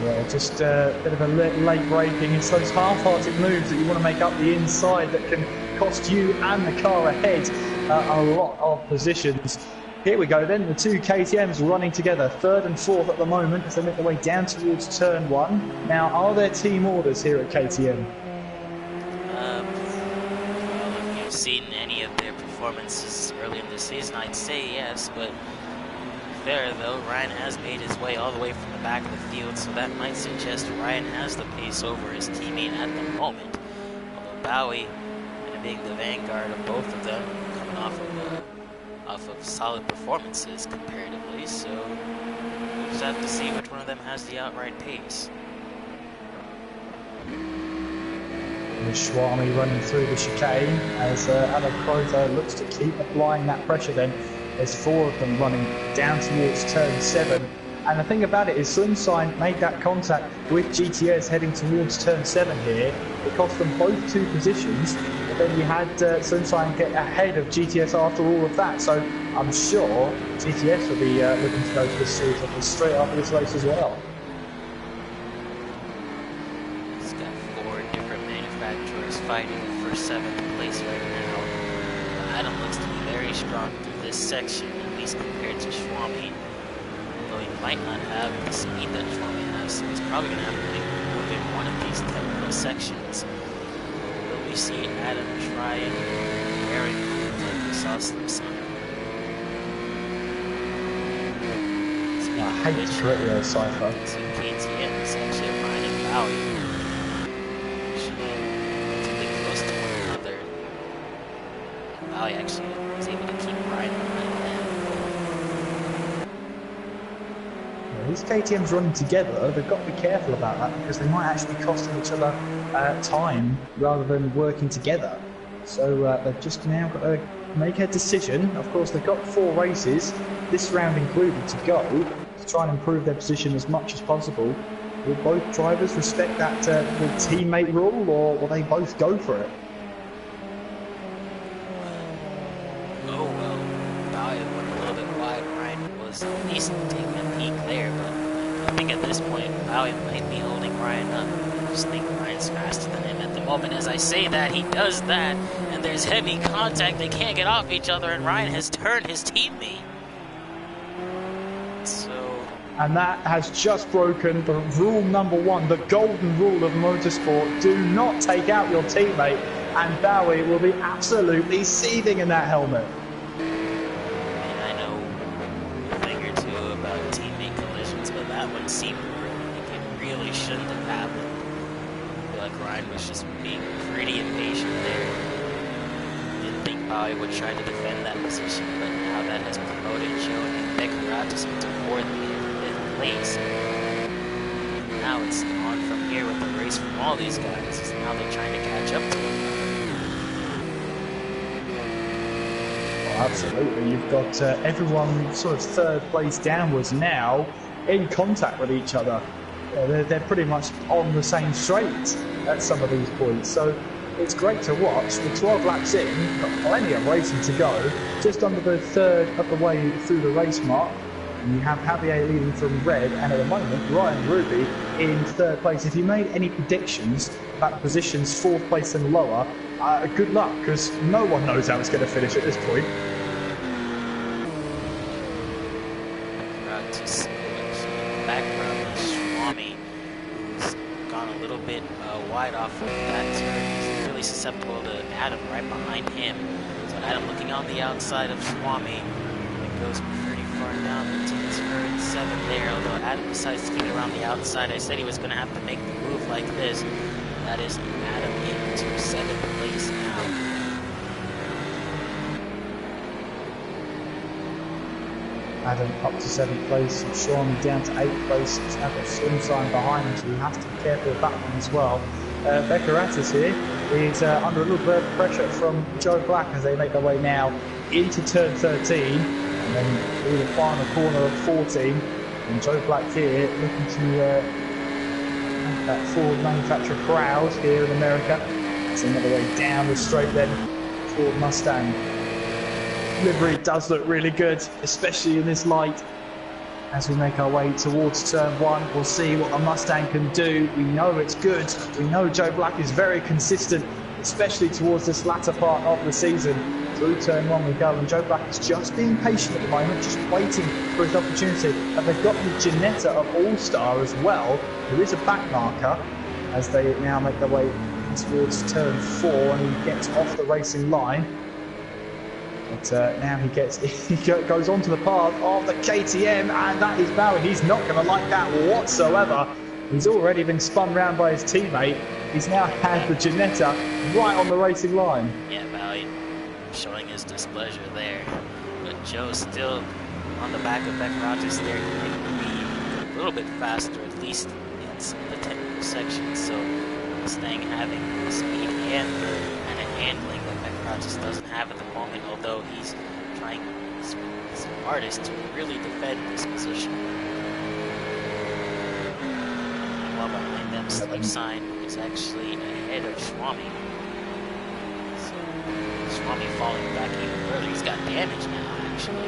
Yeah, just a bit of a late braking. It's those half-hearted moves that you want to make up the inside that can cost you and the car ahead a lot of positions. Here we go then, the two KTMs running together, 3rd and 4th at the moment as they make their way down towards turn 1. Now, are there team orders here at KTM? Well, if you've seen any of their performances early in the season, I'd say yes, but fair though, Ryan has made his way all the way from the back of the field, so that might suggest Ryan has the pace over his teammate at the moment. Although Bowie, being the vanguard of both of them, coming off of solid performances comparatively, so we'll just have to see which one of them has the outright pace. Swami running through the chicane as Adam Croto looks to keep applying that pressure then. There's 4 of them running down towards turn 7. And the thing about it is Sunshine made that contact with GTS heading towards turn 7 here. It cost them both 2 positions, but then you had Sunshine get ahead of GTS after all of that. So I'm sure GTS will be looking to go for the series off straight after this race as well. It's got 4 different manufacturers fighting for 7th place right now. Adam looks to be very strong through this section, at least compared to Swami. Though he might not have the speed that Swami has, so he's probably going to have to make a move in one of these technical sections. Will we see Adam try and carry like we saw some? I hate to correct you, Cypher. So KTM is actually Ryan and Bowie. Relatively close to one another. Bowie actually was able to keep Ryan behind them. These KTMs running together, they've got to be careful about that because they might actually be costing each other time rather than working together. So they've just now got to make a decision. Of course, they've got 4 races, this round included, to go to try and improve their position as much as possible. Will both drivers respect that the teammate rule, or will they both go for it? Oh well, Bowie went a little bit wide. Ryan was at least taking a peek there, but I think at this point, Bowie might be holding Ryan up. I just think Ryan's faster than him at the moment. As I say that, he does that, and there's heavy contact. They can't get off each other, and Ryan has turned his teammate. And that has just broken the rule number 1, the golden rule of motorsport. Do not take out your teammate, and Bowie will be absolutely seething in that helmet. I know a thing or two about teammate collisions, but that one seemed like it really shouldn't have happened. I feel like Ryan was just being pretty impatient there. Didn't think Bowie would try to defend that position, but now that has promoted Joe and Beckeratis to 4th place. Now it's on from here with the race from all these guys. Now they're trying to catch up to him. Well, absolutely. You've got everyone sort of 3rd place downwards now in contact with each other. They're pretty much on the same straight at some of these points. So it's great to watch. We're 12 laps in, got plenty of racing to go. Just under the 3rd of the way through the race mark. And you have Javier leading from red, and at the moment, Ryan Ruby in 3rd place. If you made any predictions about the positions 4th place and lower, good luck, because no one knows how it's going to finish at this point. Background is Swami, who's gone a little bit wide off of that turn. He's really susceptible to Adam right behind him. So Adam looking on the outside of Swami. It goes pretty far down into turn 7 there, although Adam decides to keep it around the outside. I said he was going to have to make the move like this. That is Adam into 7th place now. Adam up to 7th place, Sean down to 8th place. He's now got Sunshine behind him, so you have to be careful of that one as well. Beckeratis here is under a little bit of pressure from Joe Black as they make their way now into turn 13. And then through the final corner of 14, and Joe Black here looking to have that Ford manufacturer proud here in America. It's another way down the straight then, Ford Mustang. Livery does look really good, especially in this light. As we make our way towards turn 1, we'll see what the Mustang can do. We know it's good. We know Joe Black is very consistent, especially towards this latter part of the season. Through turn 1 we go, and Joe Black is just being patient at the moment, just waiting for his opportunity. And they've got the Ginetta of All-Star as well, who is a back marker, as they now make their way towards turn 4, and he gets off the racing line. But now he goes onto the path of the KTM, and that is Bowie. He's not going to like that whatsoever. He's already been spun round by his teammate. He's now had the Ginetta right on the racing line. Yeah, Bowie showing his displeasure there. But Joe still on the back of Beck-Rogers there. He might be a little bit faster, at least in some of the technical sections. So Mustang having the speed and the kind of handling that Beck-Rogers doesn't have at the moment, although he's trying his hardest to really defend this position. While behind them, Slip Sign is actually ahead of Schwami. So Schwami falling back even further. He's got damage now, actually.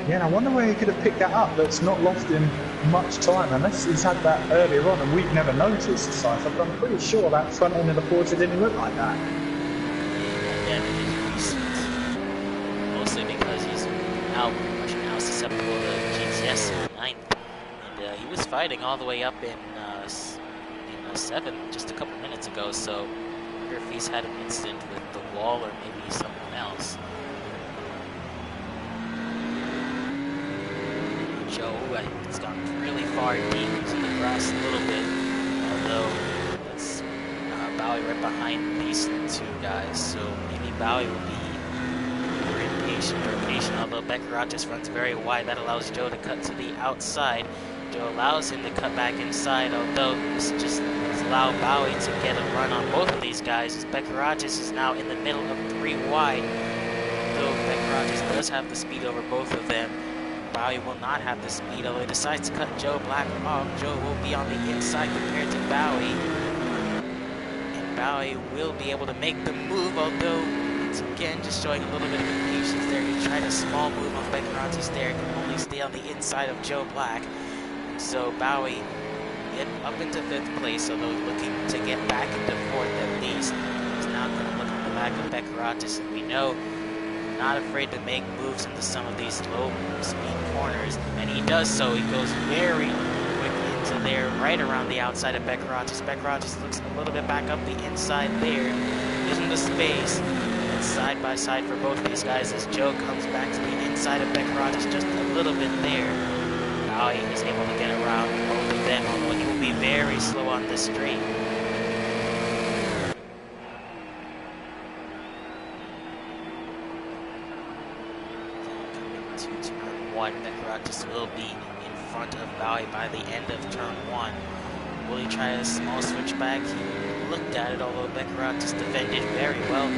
Yeah, and I wonder where he could have picked that up. That's not lost him much time, unless he's had that earlier on and we've never noticed, Cypher. But I'm pretty sure that front end of the Porsche didn't look like that. Yeah, damage is recent. Mostly because he's now pretty much susceptible to GTS in 9th. And he was fighting all the way up in 7th just a couple minutes ago, so I wonder if he's had an incident with the wall or maybe someone else. Joe, I think, has gone really far deep into the grass a little bit, although that's Bowie right behind these two guys, so maybe Bowie will be either impatient or patient, although Beck-Rogers runs very wide. That allows Joe to cut to the outside. Joe allows him to cut back inside, although this just allows Bowie to get a run on both of these guys, as Beck-Rogers is now in the middle of 3 wide. Though Beck-Rogers does have the speed over both of them, Bowie will not have the speed, although he decides to cut Joe Black off. Joe will be on the inside compared to Bowie. And Bowie will be able to make the move, although it's again just showing a little bit of impatience there. He tried a small move on Beck-Rogers there, can only stay on the inside of Joe Black. So Bowie get up into 5th place, although looking to get back into 4th at least. He's now going to look on the back of Beck-Rogers, and we know not afraid to make moves into some of these low speed corners, and he does so. He goes very quick into there, right around the outside of Beck-Rogers. Beck-Rogers looks a little bit back up the inside there, using the space. And side by side for both these guys as Joe comes back to the inside of Beck-Rogers just a little bit there. Bowie is able to get around both of them, although he will be very slow on this straight. Beck-Rogers will be in front of Bowie by the end of turn 1. Will he try a small switchback? He looked at it, although Beck-Rogers defended very well.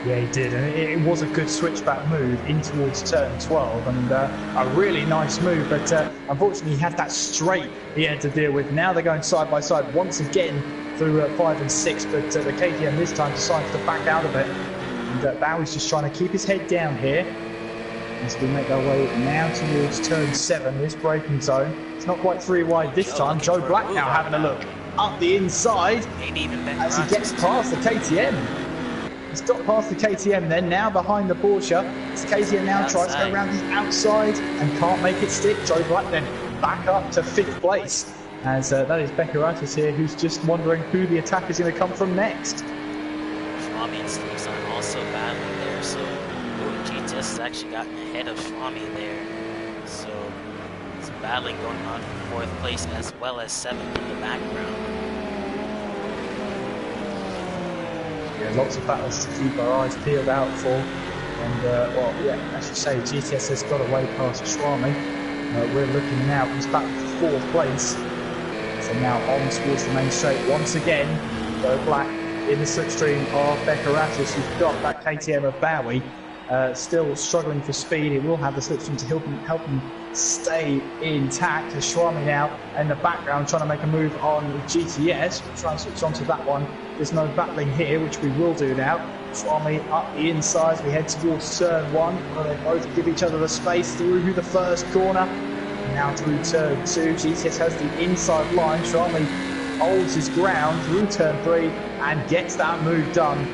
Yeah, he did, and it was a good switchback move in towards turn 12, and a really nice move, but unfortunately he had that straight he had to deal with. Now they're going side by side once again through 5 and 6, but the KTM this time decides to back out of it. And Bowie's just trying to keep his head down here as we make our way now towards turn 7, this braking zone. It's not quite 3 wide this time. Joe Black now having a look up the inside as he gets past the KTM. He's got past the KTM then, now behind the Porsche. As the KTM now tries to go around the outside and can't make it stick. Joe Black then back up to 5th place. As that is Beck-Rogers here, who's just wondering who the attack is going to come from next. Schwami and Slip Sign also battling there, so GTS has actually gotten ahead of Schwami there. So some battling going on for 4th place as well as 7th in the background. Yeah, lots of battles to keep our eyes peeled out for. And, well, yeah, as you say, GTS has got away past Schwami. We're looking now, he's back to 4th place. So now on towards the main straight once again. Joe Black in the slipstream of Beck-Rogers, who's got that KTM of Bowie. Still struggling for speed. He will have the slipstream to help him stay intact. As Schwami now in the background trying to make a move on GTS. We'll try and switch onto that one. There's no battling here, which we will do now. Schwami up the inside. We head towards turn 1, where they both give each other the space through the first corner. Now through turn 2, GTS has the inside line. Schwami holds his ground through turn 3 and gets that move done.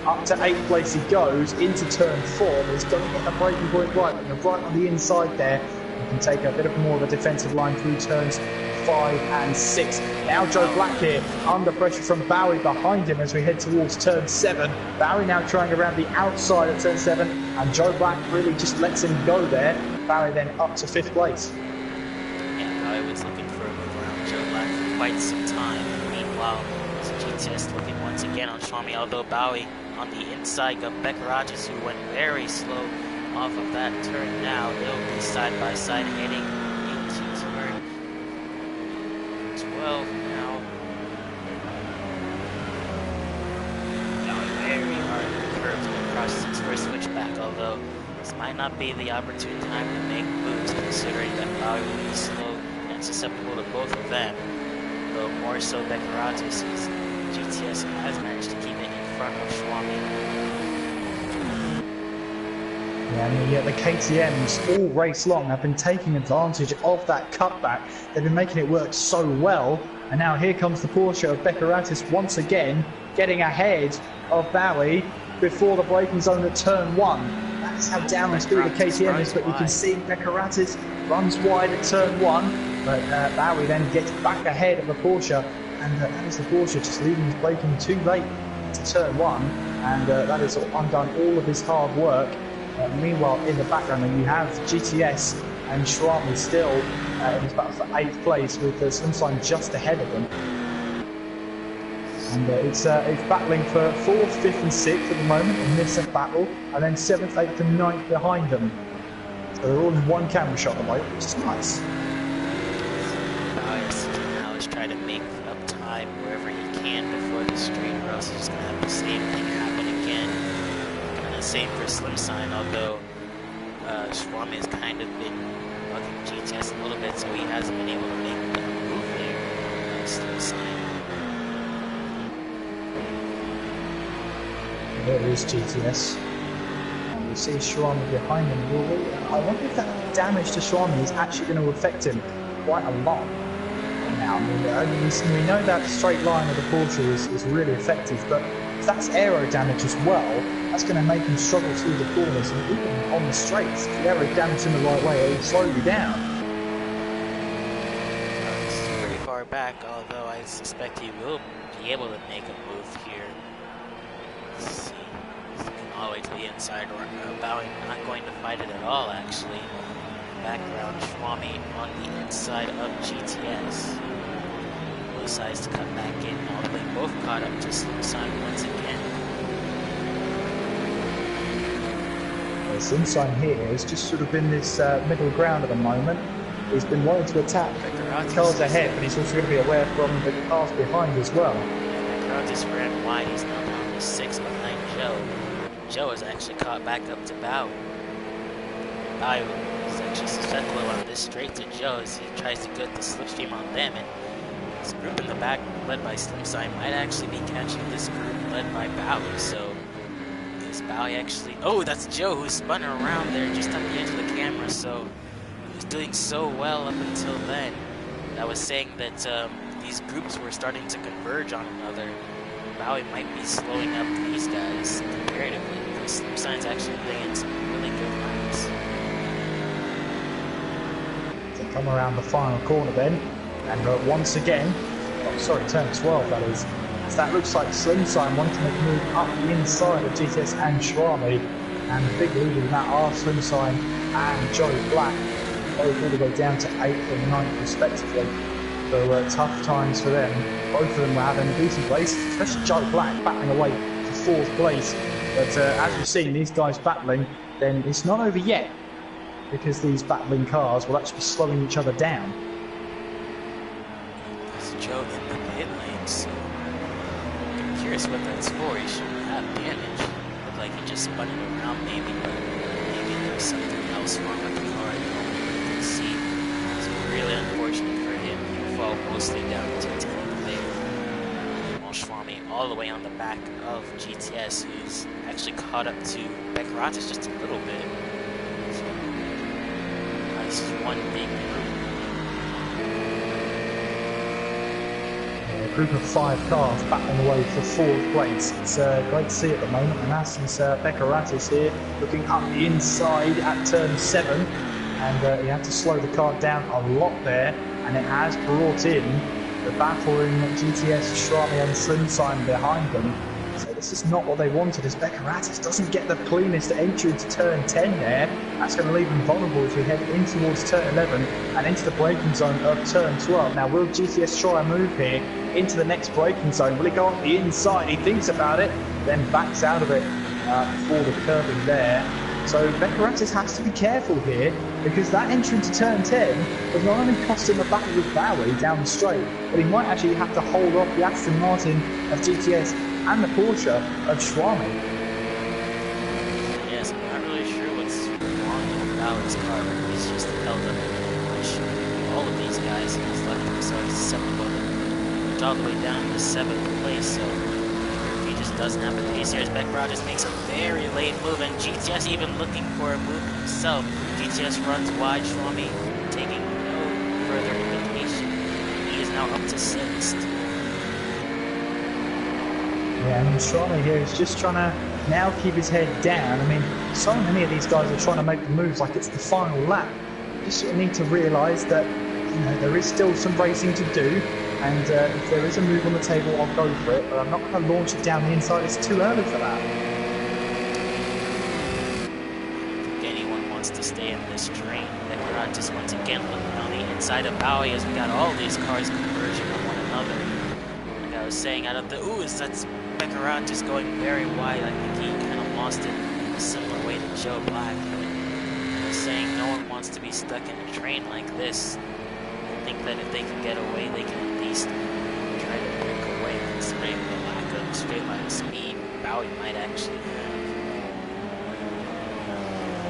Up to 8th place he goes into turn 4. He's got to get the braking point right, but right on the inside there. He can take a bit of more of a defensive line through turns 5 and 6. Now Joe Black here, under pressure from Bowie behind him as we head towards turn 7. Bowie now trying around the outside of turn 7, and Joe Black really just lets him go there. Bowie then up to 5th place. Yeah, Bowie was looking for a move around Joe Black for quite some time. Meanwhile, GTS looking once again on Swami, although Bowie on the inside got Becca Rogers, who went very slow off of that turn. Now they'll be side by side heading into turn 12 now. Very hard curve to cross his first switchback, although this might not be the opportune time to make moves, considering that Bowie will be slow and susceptible to both of them. Though more so Becca Rogers, whose GTS has managed to keep it in front of Swami. Yeah, and the KTMs all race long have been taking advantage of that cutback. They've been making it work so well. And now here comes the Porsche of Beccaratis once again, getting ahead of Bowie before the braking zone at turn 1. That is how down the speed the KTM is, but you can see Beccaratis runs wide at turn 1. But Bowie then gets back ahead of the Porsche, and that is the Porsche just leaving his braking too late to turn 1. And that has undone all of his hard work. Meanwhile, in the background, you have GTS and Schramme still in his battle for 8th place, with Slimsline just ahead of them. And it's battling for 4th, 5th and 6th at the moment in this battle, and then 7th, 8th and 9th behind them. So they're all in one camera shot at the moment, which is nice. Now is trying to make up time wherever he can before the straight, or else he's just going to have the same thing happen again. Same for Slimsline, although Swami has kind of been bucking GTS a little bit, so he hasn't been able to make the move there. Slimsline. There is GTS. And we see Swami behind him. I wonder if that damage to Swami is actually going to affect him quite a lot now. I mean, we know that straight line of the Porsche is really effective, but if that's aero damage as well, that's going to make him struggle through the corners, and even on the straights, if the aero damage in the right way, it'll slow you down. This is pretty far back, although I suspect he will be able to make a move here. Let's see. He's looking all the way to the inside, or Bowie not going to fight it at all, actually. Background, Swami on the inside of GTS. Both sides to cut back in, although they both caught up to Slimsline once again. Slimsline here has just sort of been this middle ground at the moment. He's been wanting to attack the cars ahead, but he's also going to be aware from the cars behind as well. Beccaratis ran wide. He's now down to 6 behind Joe. Joe has actually caught back up to Bowie. Bowie is actually susceptible on this straight to Joe as he tries to get the slipstream on them, and this group in the back led by Slimsline might actually be catching this group led by Bowie, so is Bowie actually... Oh, that's Joe who spun around there just on the edge of the camera, so he was doing so well up until then. I was saying that these groups were starting to converge on another. Bowie might be slowing up these guys comparatively, because Slimsine's actually laying some really good lines. They come around the final corner then, and once again, turn 12 that is, as that looks like Slimsline wanting to make a move up the inside of GTS and Schramme, and the big leader in that are Slimsline and Joe Black, both all the way down to 8th and 9th respectively. So tough times for them. Both of them were having a decent place, especially Joe Black battling away for 4th place. But as you've seen these guys battling, then it's not over yet, because these battling cars will actually be slowing each other down. It's Joe in the pit lane, so I'm curious what that's for. He shouldn't have damage. Looked like he just spun it around maybe, but maybe there's something else wrong with the car. I don't see. It's really unfortunate for him. He fall mostly down to 10th there. While Schwami all the way on the back of GTS, who's actually caught up to Beccaratis just a little bit. So, this is one big group. A group of 5 cars battling away for 4th place. It's great to see at the moment, and that's Beccaratis here looking up the inside at turn 7. and he had to slow the car down a lot there, and it has brought in the battling GTS, Schramme and Slimsign behind them. So this is not what they wanted, as Gavra Racing doesn't get the cleanest entry into turn 10 there. That's going to leave him vulnerable as we head in towards turn 11 and into the braking zone of turn 12. Now, will GTS try a move here into the next braking zone? Will he go up the inside? He thinks about it, then backs out of it for the curbing there. So Gavra Racing has to be careful here, because that entry into turn 10 would not only cost him a battle with Bowie down the straight, but he might actually have to hold off the Aston Martin of GTS and the Porsche of Schramme. Yes, I'm not really sure what's wrong with Bowie's car, but he's just held up pretty much all of these guys, and he's left himself seventh, all the way down to 7th place, so he just doesn't have the pace here. As Gavra just makes a very late move, and GTS even looking for a move himself. GTS runs wide, Schramme taking no further invitation. He is now up to 6th. Yeah, I mean, Schramme here is just trying to now keep his head down. I mean, so many of these guys are trying to make the moves like it's the final lap. You just sort of need to realise that, you know, there is still some racing to do, and if there is a move on the table, I'll go for it, but I'm not going to launch it down the inside. It's too early for that. If anyone wants to stay in this train, Gavra just once again looking on the inside of Bowie, as we got all these cars converging on one another. Like I was saying, out of the that's Gavra just going very wide. I think he kind of lost it in a similar way to Joe Black. I was saying no one wants to be stuck in a train like this. I think that if they can get away, they can at least try to break away, considering the lack of straight line speed Bowie might actually have.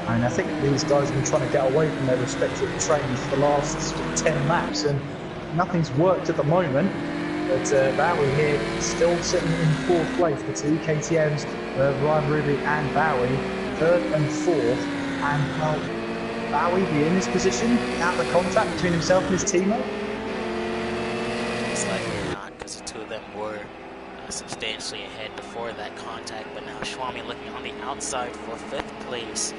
And I think these guys have been trying to get away from their respective trains for the last 10 laps, and nothing's worked at the moment. But Bowie here still sitting in 4th place. The two KTMs, Ryan Ruby and Bowie, 3rd and 4th. And, well, Bowie be in this position, out the contact between himself and his teammate? It's likely not, because the two of them were substantially ahead before that contact. But now Schramme looking on the outside for 5th place.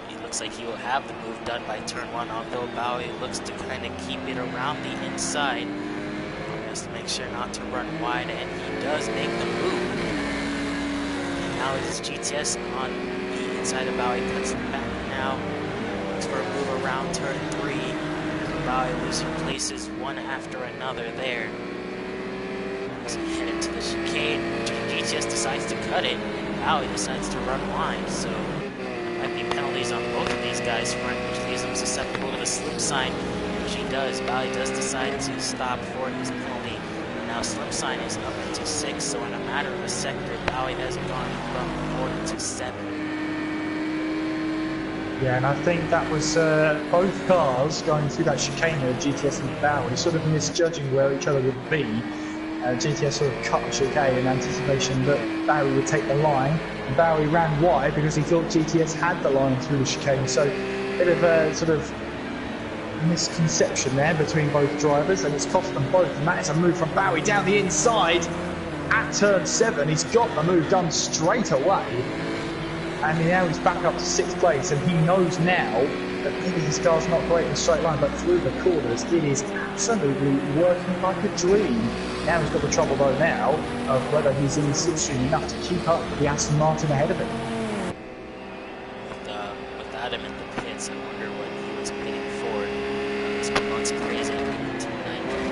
He looks like he will have the move done by turn 1, although Bowie looks to kind of keep it around the inside. Just to make sure not to run wide, and he does make the move. And now it is GTS on the inside of Bowie, cuts him back now, looks for a move around turn 3. Bowie losing places one after another there. As he headed to the chicane, GTS decides to cut it, and Bowie decides to run wide, so there might be penalties on both of these guys' front, which leaves them susceptible to the slip sign. She does. Bowie does decide to stop for his penalty. Now Slimsign is up to 6, so in a matter of a sector, Bowie has gone from 4th to 7th. Yeah, and I think that was both cars going through that chicane with GTS and Bowie sort of misjudging where each other would be. GTS sort of cut the chicane in anticipation that Bowie would take the line, and Bowie ran wide because he thought GTS had the line through the chicane. So a bit of a sort of misconception there between both drivers, and it's cost them both. And that is a move from Bowie down the inside at turn 7. He's got the move done straight away, and now he's back up to 6th place, and he knows now that maybe his car's not great in a straight line, but through the corners it is absolutely working like a dream. Now he's got the trouble though now of whether he's in the slipstream enough to keep up with the Aston Martin ahead of him. Without him in the pits, I wonder what he was pitting for. It's crazy to 9th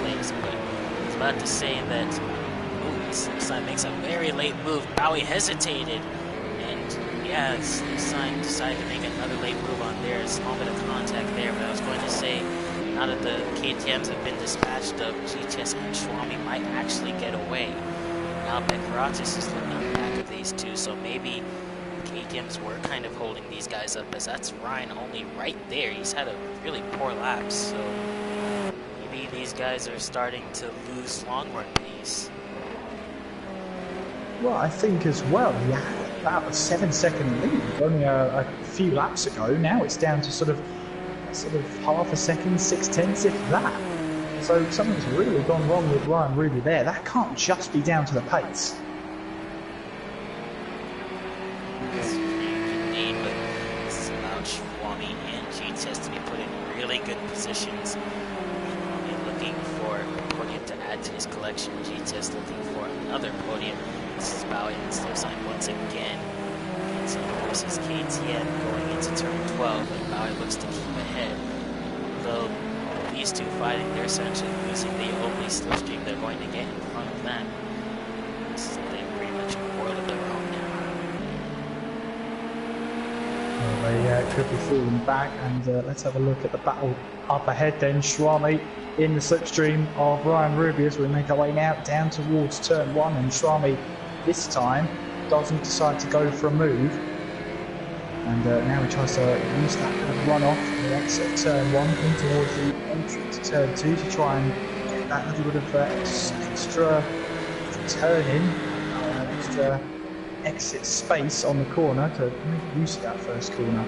place, but I was about to say that Slimsign makes a very late move. Bowie hesitated, and yeah, Slimsign decided to make another late move on there. A small bit of contact there, but I was going to say, now that the KTMs have been dispatched of, GTS and Schramme might actually get away. Now Gavra Racing is looking on the back of these two, so maybe KTMs were kind of holding these guys up, as that's Ryan only right there. He's had a really poor lap, so maybe these guys are starting to lose long run pace. Well, I think as well, he had about a 7-second lead only a few laps ago. Now it's down to sort of half a second, 6/10 if that. So something's really gone wrong with Ryan Ruby there. That can't just be down to the pace. Indeed, but this is about Schramme and GTS. GTS to be put in really good positions. Looking for a podium to add to his collection. GTS looking for another podium. This is Bowie and stop sign once again. And so versus KTM going into turn 12, and Bowie looks to keep ahead. Though these two fighting, they're essentially losing the only slipstream they're going to get in front of them. So they're pretty much in a world of their own now. Well, they could be falling back, and let's have a look at the battle up ahead then. Schwami in the slipstream of Ryan Ruby as we make our way now down towards turn 1, and Schwami this time doesn't decide to go for a move, and now he tries to use that kind of run off the exit of turn 1 in towards the entry to turn 2 to try and get that little bit of extra turn in, extra exit space on the corner to make use of that first corner.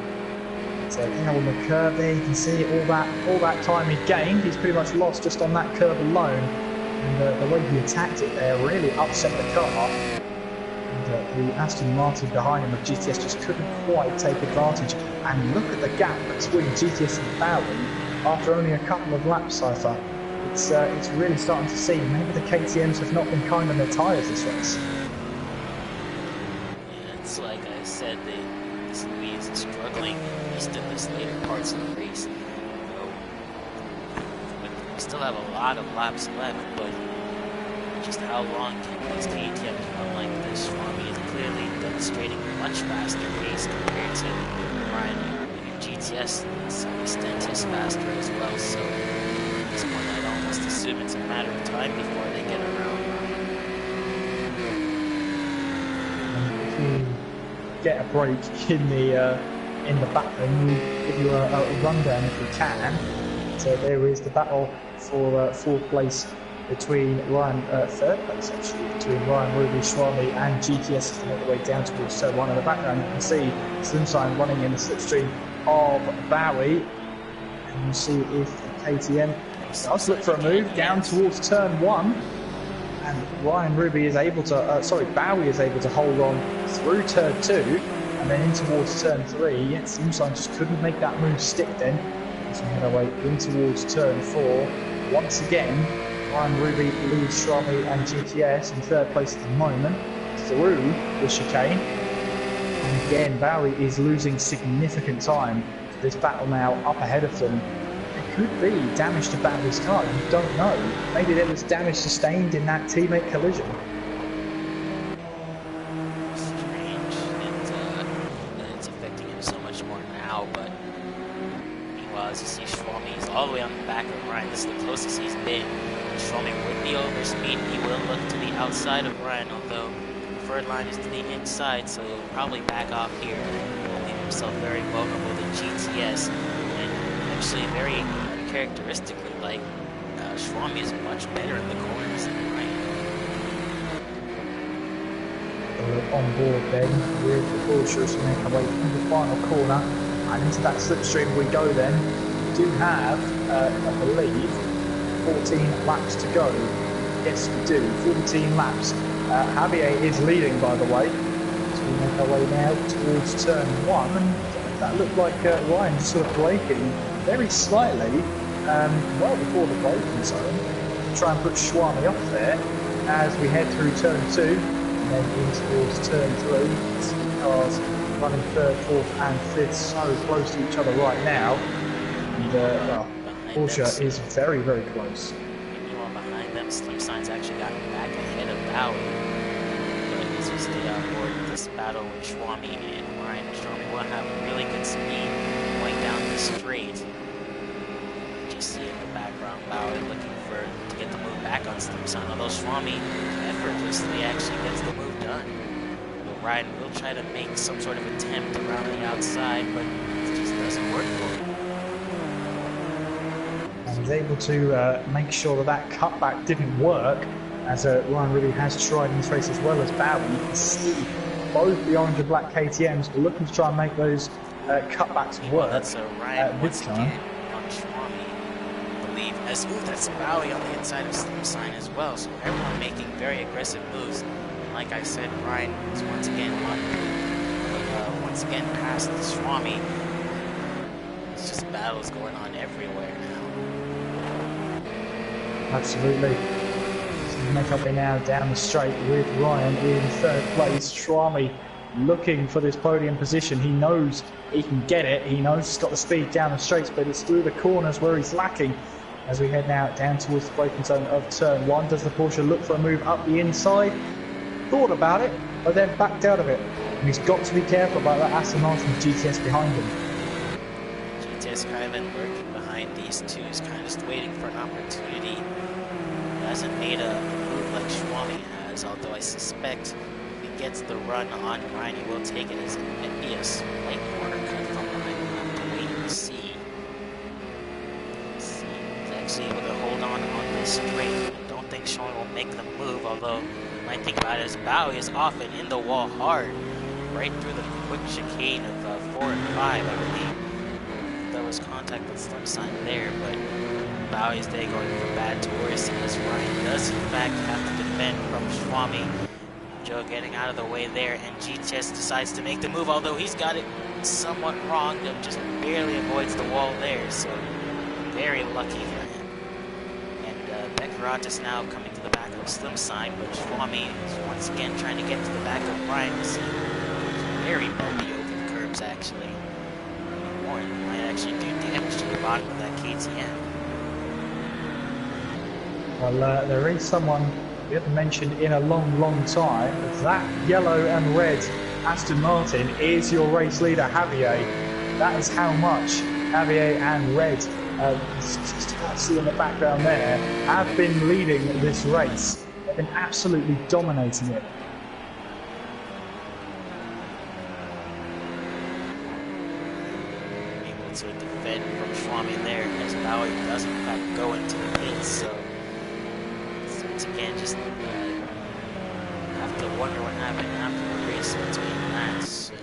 So now on the curve there, you can see all that time he gained, he's pretty much lost just on that curve alone. And the way he attacked it there really upset the car. And the Aston Martin behind him of GTS just couldn't quite take advantage. And look at the gap between GTS and Bowie after only a couple of laps, Cypher. It's really starting to see maybe the KTMs have not been kind on their tyres this race. Yeah, it's like I said, this Louis is struggling at least in this later parts of the race. We still have a lot of laps left, but just how long can these KTMs run like this? Schwami is clearly demonstrating a much faster pace compared to Ryan. GTS, to some extent, is faster as well, so at this point I'd almost assume it's a matter of time before they get around Ryan. If you get a break in the back, then we'll give you a rundown if we can. So there is the battle for fourth place between third place actually, between Ryan Ruby, Schwami and GTS to make their way down towards turn 1. In the background you can see Slimsign running in the slipstream of Bowie, and you see if the KTM does look for a move down towards turn 1, and Ryan Ruby is able to, Bowie is able to hold on through turn 2 and then in towards turn 3. Yet Slimsign just couldn't make that move stick then. As we head our way in towards turn 4, once again Ryan Ruby leads Schwami and GTS in third place at the moment through the chicane. And again, Bowie is losing significant time to this battle now up ahead of them. There could be damage to Bowie's car, you don't know. Maybe there was damage sustained in that teammate collision. Strange that it's affecting him so much more now, but meanwhile, as you see, Schwami is all the way on the back of Ryan. This is the closest he's been. Schwami with the overspeed, he will look to the outside of Ryan, although the preferred line is to the inside, so he'll probably back off here and leave himself very vulnerable to GTS. And actually, very uncharacteristically, like, Schwami is much better in the corners than Ryan. On board then with the Porsche to make our way through the final corner and into that slipstream we go then. We do have, I believe, 14 laps to go. Yes, we do. 14 laps. Javier is leading, by the way. So we make our way now towards turn 1, and that looked like Ryan just sort of braking very slightly, well before the braking zone, to try and put Schwami off there as we head through turn 2 and then in towards turn 3. The cars running 3rd, 4th and 5th so close to each other right now. And, well, Porsche is very, very close. Meanwhile, behind them, Slimsign's actually gotten back ahead of Bowie. But as we stay on board with this battle with Schwami and Ryan, Schwami will have really good speed going down the straight. You see in the background, Bowie looking to get the move back on Slimsign, although Schwami effortlessly actually gets the move done. But Ryan will try to make some sort of attempt around the outside, but it just doesn't work for him. He's able to make sure that that cutback didn't work, as Ryan really has tried in this race as well as Bowie. You can see both the orange and black KTMs are looking to try and make those cutbacks work. That's Ryan once again on Schwami. I believe that's Bowie on the inside of Slimsign as well. So everyone making very aggressive moves. And like I said, Ryan is once again past Schwami. It's just battles going on everywhere now. Absolutely. So make up there now down the straight with Ryan in third place. Schwami looking for this podium position. He knows he can get it. He knows he's got the speed down the straights, but it's through the corners where he's lacking. As we head now down towards the braking zone of turn 1, does the Porsche look for a move up the inside? Thought about it, but then backed out of it. And he's got to be careful about that Aston Martin GTS behind him. GTS kind of been lurking behind these two. He's kind of just waiting for an opportunity. He hasn't made a move like Schwami has, although I suspect if he gets the run on Ryan, he will take it as it might be a slight corner cut from behind. We'll have to wait and see. He's actually able to hold on this straight. I don't think Schwami will make the move, although you might think about it as Bowie is off and in the wall hard, right through the quick chicane of 4 and 5, I believe. There was contact with Slim Sign there, but Bowie's day going from bad to worse as Ryan does in fact have to defend from Schwami. Joe getting out of the way there, and GTS decides to make the move, although he's got it somewhat wrong. Just barely avoids the wall there, so very lucky for him. And Beckeratis now coming to the back of Slim Sign, but Schwami is once again trying to get to the back of Ryan. It's very bumpy over the curbs, actually. Warren might actually do damage to the bottom of that KTM. Well, there is someone we haven't mentioned in a long time. That yellow and red Aston Martin is your race leader, Javier. That is how much Javier and red, just about to see in the background there, have been leading this race. They've been absolutely dominating it. Able to defend from Schwami there as Bowie does in fact go into the pits, so once again just have to wonder what happened after the race between that. So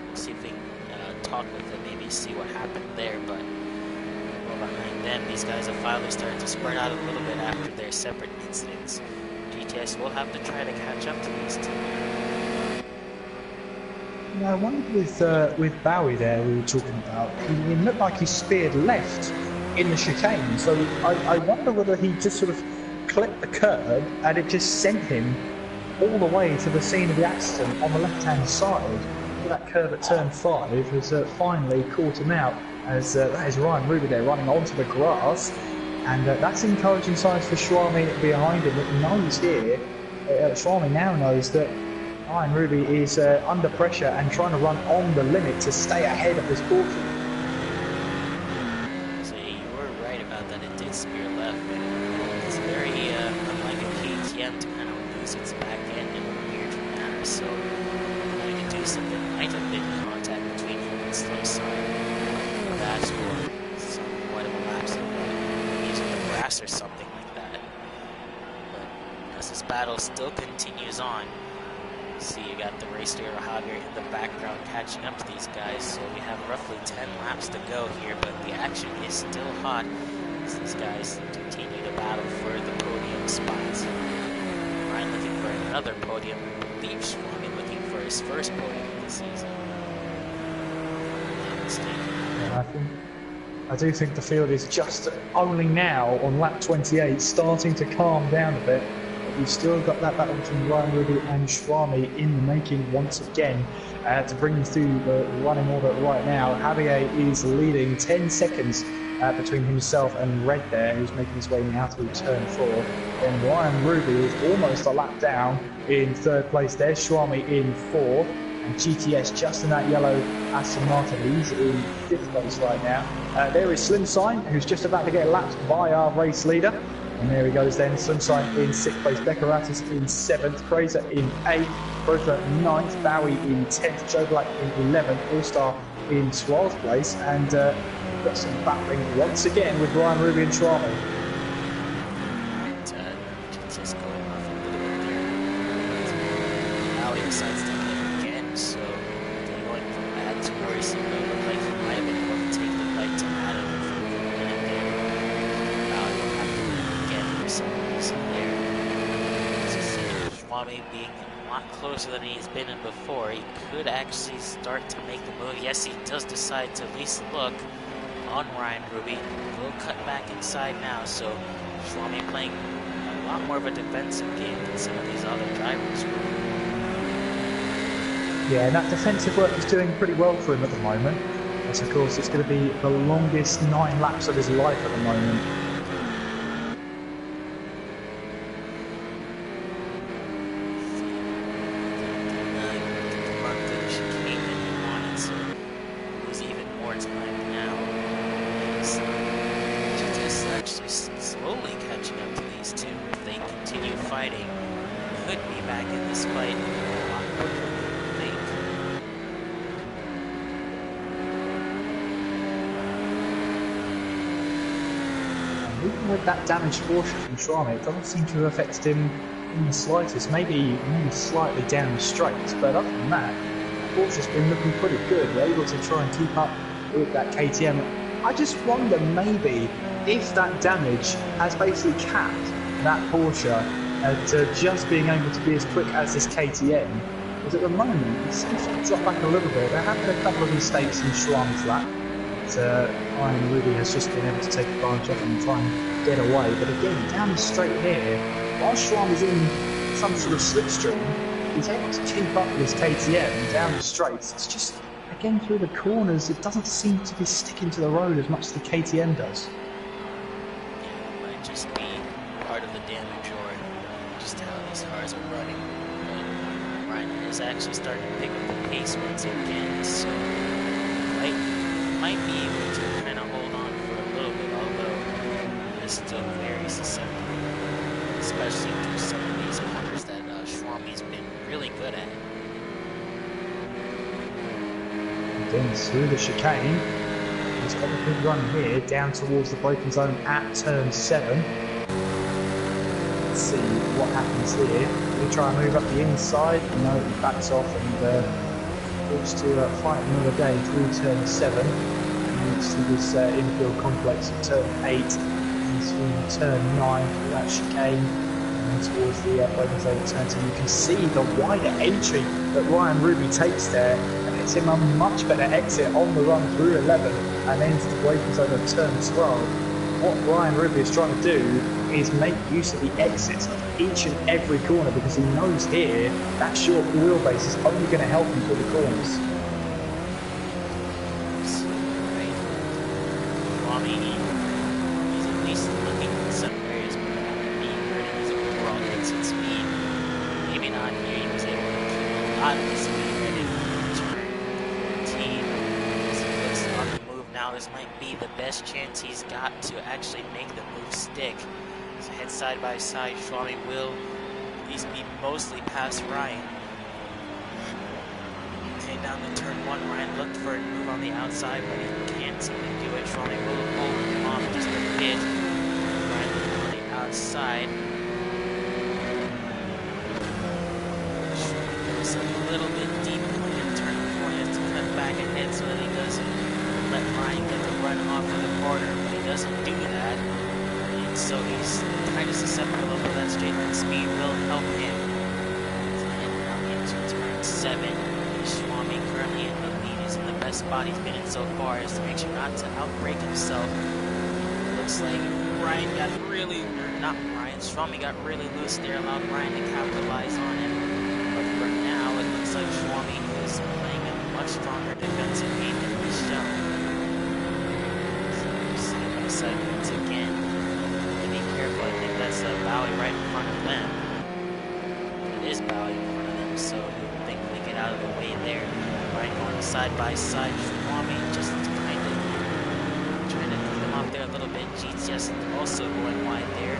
we'll see if we can talk with them, maybe see what happened there, but well, behind them these guys have finally started to spread out a little bit after their separate incidents. GTS will have to try to catch up to these two. Yeah, I wondered with Bowie there we were talking about, he looked like he speared left in the chicane, so I wonder whether he just sort of clipped the curb and it just sent him all the way to the scene of the accident on the left-hand side. That curve at turn 5 has finally caught him out, as that is Ryan Ruby there running onto the grass, and that's encouraging signs for Schwami behind him that knows here. Schwami now knows that Ryan Ruby is under pressure and trying to run on the limit to stay ahead of this Porsche. So you were right about that, it did spear left, but it's very unlike a KTM to kind of lose its back end in a weird manner, so trying to do something might have been contact between him and Slim Sign. That's or somewhat of a lapse in using the brass or something like that. But as this battle still continues on, see, you got the race leader Javier in the background catching up to these guys, so we have roughly 10 laps to go here, but the action is still hot as these guys continue to battle for the podium spots. Ryan looking for another podium, I believe Schwami looking for his first podium of the season. Yeah, I do think the field is just only now on lap 28 starting to calm down a bit. We've still got that battle between Ryan Ruby and Schwami in the making once again. To bring you through the running order right now, Javier is leading 10 seconds between himself and Red there, who's making his way now through turn 4. Then Ryan Ruby is almost a lap down in third place there, Schwami in 4th, and GTS just in that yellow Aston Martin, he's in 5th place right now. There is Slim Sign, who's just about to get lapped by our race leader. And there he goes then, Slim Sign in 6th place, Beckeratis in 7th, Fraser in 8th, Brofer 9th, Bowie in 10th, Joe Black in 11th, All-Star in 12th place, and we've got some battling once again with Ryan Ruby and Schwami. Just going off a little bit there. Bowie decides to hit again, so they're going from bad to worse, and it looked like he might have been able to take the fight to Adam for a minute there. Bowie will have to again for some reason there. So Schwami being a lot closer than he's been in before, he could actually start to make the move. Yes, he does decide to at least look, on Ryan Ruby. Will cut back inside now, so Schwami playing a lot more of a defensive game than some of these other drivers. Yeah, and that defensive work is doing pretty well for him at the moment. As of course, it's going to be the longest 9 laps of his life at the moment. Slowly catching up to these two. If they continue fighting, could be back in this fight a lot quicker than you think. And even with that damaged Porsche from Schwami, it doesn't seem to have affected him in the slightest. Maybe slightly down the straight, but other than that, Porsche's been looking pretty good. They're able to try and keep up with that KTM. I just wonder maybe if that damage has basically capped that Porsche at just being able to be as quick as this KTM, because at the moment it seems to drop back a little bit. There have been a couple of mistakes in Schwami's lap that Ryan Ruby has just been able to take advantage of and try and get away. But again, down the straight here, while Schwami's in some sort of slipstream, he's able to keep up with his KTM down the straights. It's just, again, through the corners, it doesn't seem to be sticking to the road as much as the KTM does. Just be part of the damage or just how these cars are running. But Ryan is actually starting to pick up the pace once again, so might be able to kind of hold on for a little bit, although it is still very susceptible, especially through some of these corners that Schwami's been really good at. Then through the chicane. He's got a good run here down towards the braking zone at turn 7. Let's see what happens here. We try and move up the inside. No, he backs off and looks to fight another day through turn 7. And to this infield complex of turn 8 and through turn 9 through that chicane and towards the braking zone at turn 10. You can see the wider entry that Ryan Ruby takes there. It's him a much better exit on the run through 11 and into the braking zone of turn 12. What Ryan Ruby is trying to do is make use of the exits of each and every corner, because he knows here that short wheelbase is only going to help him through the corners. Schwami, he's at least looking in some areas being hurting his overall exit speed. Maybe not here, he was able to keep a lot of the speed. Now this might be the best chance he's got to actually make the move stick. So head side by side, Schwami will at least be mostly past Ryan. Okay, down to turn 1, Ryan looked for a move on the outside, but he can't seem to do it. Schwami will hold him off just a bit. Ryan looking on the outside. Schwami goes a little bit deep in turn 4, he has to cut back ahead so that he doesn't let Ryan get the run off of the corner, but he doesn't do that, and so he's kind of susceptible to that straight line speed will help him. And now into turn 7, Schwami currently in the lead. He's in the best spot he's been in so far, is to make sure not to outbrake himself. Looks like Ryan got really, or not Ryan, Schwami got really loose there, allowed Ryan to capitalize on him. But for now, it looks like Schwami is playing a much stronger defensive game than he's shown. Side once again. Be careful, I think that's Bowie right in front of them. It is Bowie in front of them, so you'll think they get out of the way there. Right, going side by side, Schwami just kind of trying to put them off there a little bit. GTS also going wide there.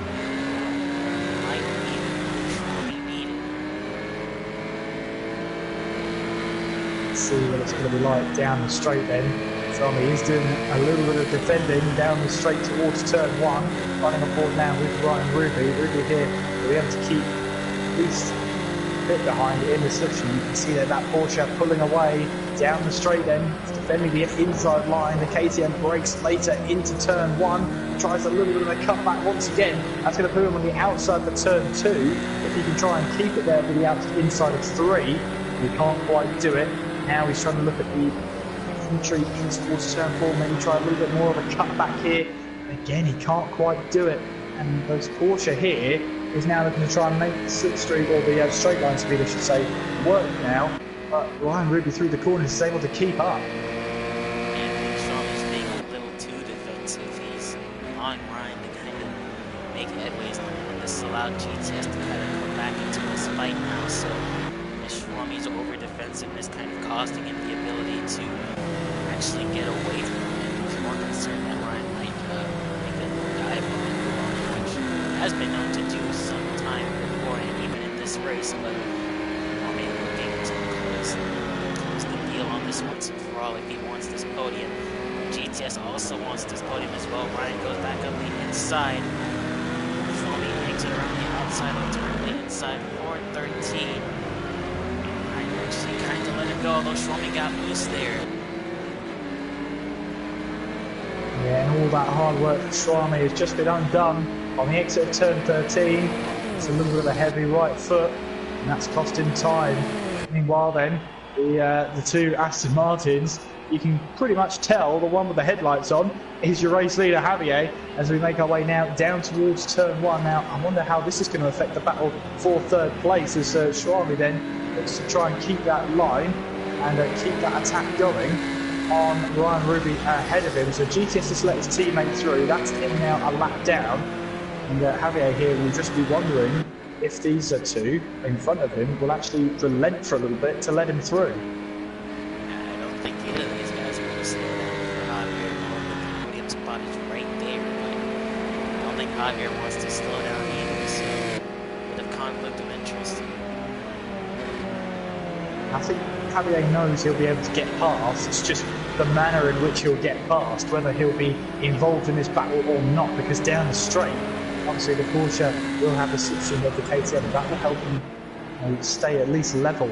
Might even Schwami needed. Let's see what it's going to be like down the straight then. Schwami is doing a little bit of defending down the straight towards turn 1, running aboard now with Ryan Ruby. Ruby here will be able to keep at least a bit behind in the slipstream. You can see that Porsche pulling away down the straight then, defending the inside line. The KTM brakes later into turn 1, tries a little bit of a cutback once again. That's going to put him on the outside for turn 2. If he can try and keep it there for the inside of 3, he can't quite do it. Now he's trying to look at the entry in towards turn 4, maybe try a little bit more of a cutback here. Again, he can't quite do it. And those Porsche here is now looking to try and make the slipstream, or the straight line speed, I should say, work now. But Ryan Ruby through the corners is able to keep up. And Schwami's being a little too defensive. He's on Ryan to kind of make headways on this allowed GTS to kind of come back into this fight now. So Schwami's over defensiveness kind of costing him the ability to actually get away from him. He's more concerned that Ryan might make a dive on him, which has been known to do sometime before and even in this race, but Schwami looking to close the deal on this once and for all if he wants this podium. GTS also wants this podium as well. Ryan goes back up the inside. Schwami hangs it around the outside, alternately inside 413. Actually kind of let it go, although Schwami got loose there. Yeah, and all that hard work for Schwami has just been undone on the exit of turn 13. It's a little bit of a heavy right foot, and that's cost him time. Meanwhile then, the two Aston Martins, you can pretty much tell the one with the headlights on is your race leader Javier, as we make our way now down towards turn 1. Now, I wonder how this is going to affect the battle for third place, as Schwami then looks to try and keep that line and keep that attack going on Ryan Ruby ahead of him. So GTS just let his teammate through. That's him now a lap down. And Javier here will just be wondering if these two in front of him will actually relent for a little bit to let him through. I don't think either of these guys are going to slow down for Javier. The podium spot is right there, but I don't think Javier wants to slow down either, so a bit of conflict of interest. I think Javier knows he'll be able to get past. It's just the manner in which he'll get past, whether he'll be involved in this battle or not, because down the straight, obviously the Porsche will have the slipstream of the KTM. That will help him stay at least level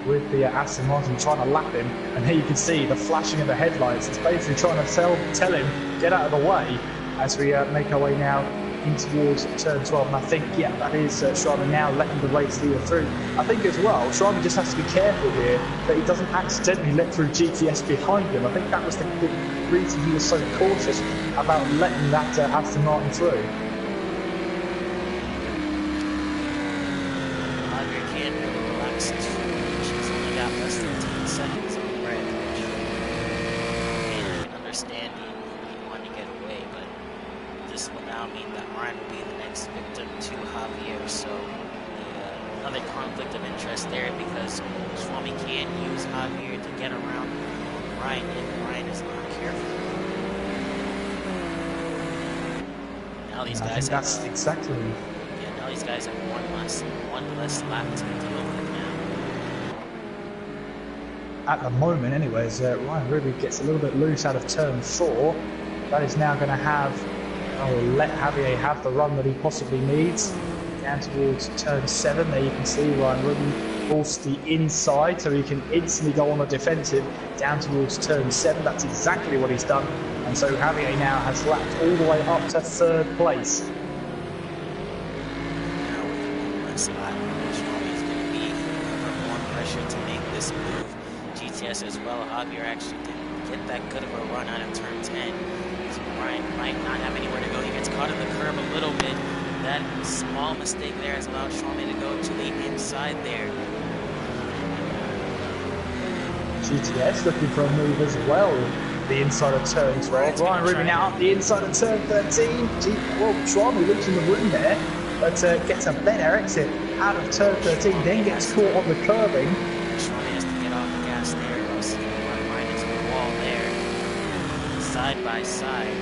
with the Aston Martin trying to lap him. And here you can see the flashing of the headlights. It's basically trying to tell him, get out of the way, as we make our way now in towards turn 12. And I think, yeah, that is Schwami now letting the race leader through. I think as well, Schwami just has to be careful here that he doesn't accidentally let through GTS behind him. I think that was the reason he was so cautious about letting that Aston Martin through. Javier can't really relax too much. He's only got less than 10 seconds on the red, which I can understand he wanted to get away, but this will now mean that Ryan will be the next victim to Javier, so another conflict of interest there, because Schwami can't use Javier to get around Ryan if Ryan is not careful. Now these guys have... That's exactly... Yeah, now these guys have one less lap to deal with now. At the moment anyways, Ryan Ruby gets a little bit loose out of turn 4. That is now going to have... let Javier have the run that he possibly needs. Down towards turn 7, there you can see Ryan Ruby force the inside so he can instantly go on the defensive down towards turn 7. That's exactly what he's done, and so Javier now has lapped all the way up to third place. Now with one less lap, Schwami is going to be under more pressure to make this move. GTS as well. Javier actually didn't get that good of a run out of turn 10. Ryan might not have anywhere to go. He gets caught in the curb a little bit. That small mistake there has allowed Schwami to go to the inside there. GTS looking for a move as well. The inside of turn 12. Ryan Ruby now up the inside of turn 13. Well, Schwami losing the room there, but gets a better exit out of turn 13. Then gets caught on the curbing. Schwami has to get off the gas there. Goes right into the wall there. Side by side.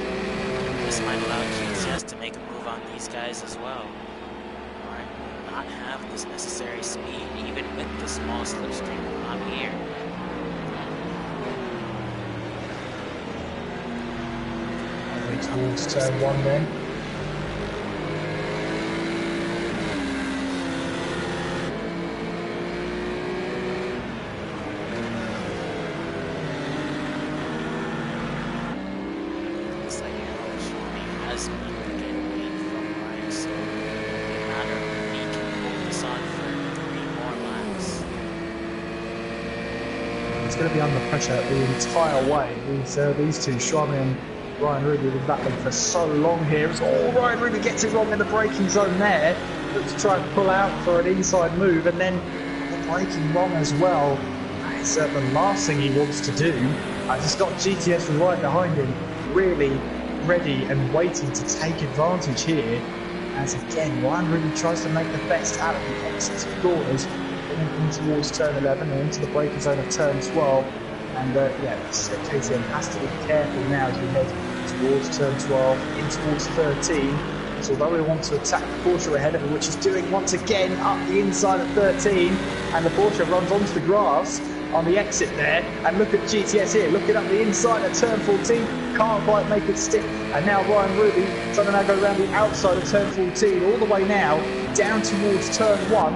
This might allow GTS to make a move on these guys as well. Ryan will not have this necessary speed, even with the small slipstream on here. Towards turn 1 then. Looks like Schwami has been able to get away from Ryan, so no matter if he can hold this on for 3 more laps. He's going to be under pressure the entire way. These two, Schwami and Ryan Ruby, have been battling for so long here. It's all Ryan Ruby gets it wrong in the braking zone there. Looks to try and pull out for an inside move, and then the braking wrong as well. It's the last thing he wants to do. He's got GTS right behind him, really ready and waiting to take advantage here. As again, Ryan Ruby tries to make the best out of the exits of corners, getting in towards turn 11 and into the braking zone of turn 12. And KTM has to be careful now as we head towards turn 12, in towards 13. So although we want to attack the Porsche ahead of it, which is doing once again up the inside of 13, and the Porsche runs onto the grass on the exit there, and look at GTS here, looking up the inside of turn 14, can't quite make it stick, and now Ryan Ruby trying to now go around the outside of turn 14, all the way now down towards turn 1,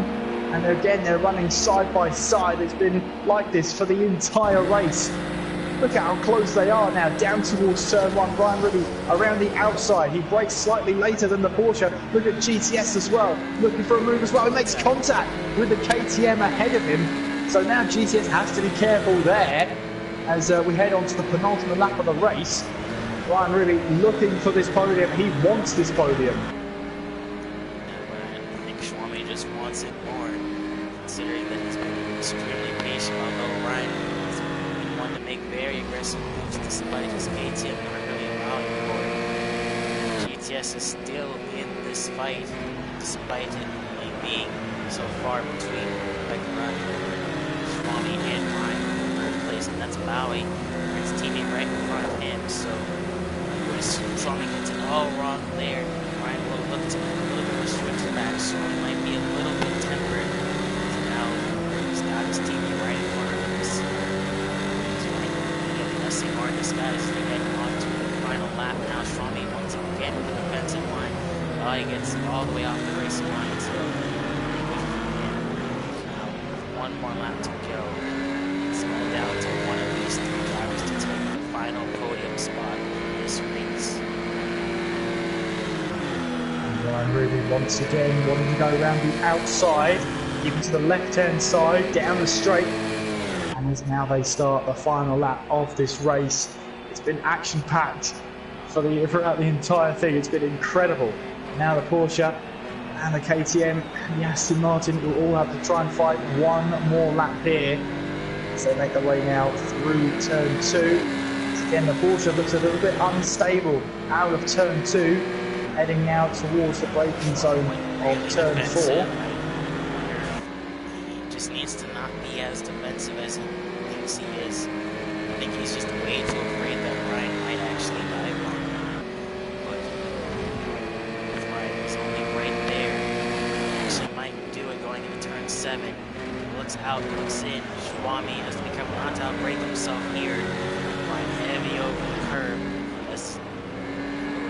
and again they're running side by side. It's been like this for the entire race. Look at how close they are now, down towards turn 1. Ryan Ruby around the outside. He brakes slightly later than the Porsche. Look at GTS as well, looking for a move as well. He makes contact with the KTM ahead of him. So now GTS has to be careful there as we head on to the penultimate lap of the race. Ryan Ruby looking for this podium. He wants this podium. I think Schwami just wants it more, considering that he's been extremely patient, although Ryan has been one to make very aggressive moves despite his KTM not really allowing for it. GTS is still in this fight, despite it only being so far between Schwami and Ryan in third place, and that's Maui, his teammate right in front of him. So Schwami gets it all wrong there. Ryan will look to a little bit of a switch back. Schwami might be a little bit tempered. So now he's got his teammate right in front of him. He's getting nothing more of this guy as they get on to the final lap. Now Schwami once again with the defensive line. He gets all the way off the racing line. So one more lap to go. It's all down to one of these three drivers to take the final podium spot in this race. And Ryan Ruby once again wanting to go around the outside, even to the left-hand side, down the straight. And as now they start the final lap of this race. It's been action-packed throughout the entire thing. It's been incredible. Now the Porsche and the KTM and the Aston Martin will all have to try and fight one more lap here as they make their way now through turn 2. Again, the Porsche looks a little bit unstable out of turn 2, heading now towards the braking zone of turn 4. He just needs to not be as defensive as he thinks he is. I think he's just way too afraid that Ryan might actually dive on him. But if Ryan is only right there, he actually might do it going into turn 7. Looks out, looks in. Schwami has to be careful not to outbrake himself here. Ryan heavy over the curb. I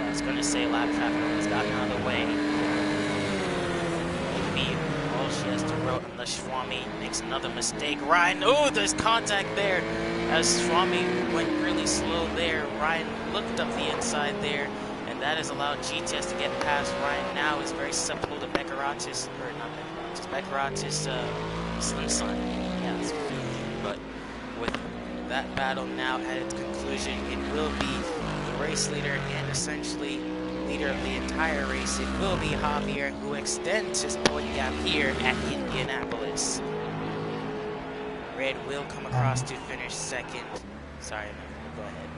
was going to say lap traffic has gotten out of the way. Maybe all she has to row unless Schwami makes another mistake. Ryan, oh, there's contact there. As Schwami went really slow there, Ryan looked up the inside there, and that has allowed GTS to get past Ryan. Now is very susceptible to Beccaratis, or not Beccaratis, Slim Sun. Yeah, that's right. But with that battle now at its conclusion, it will be the race leader and essentially leader of the entire race. It will be Javier, who extends his point gap here at Indianapolis. Red will come across to finish second. Sorry, go ahead.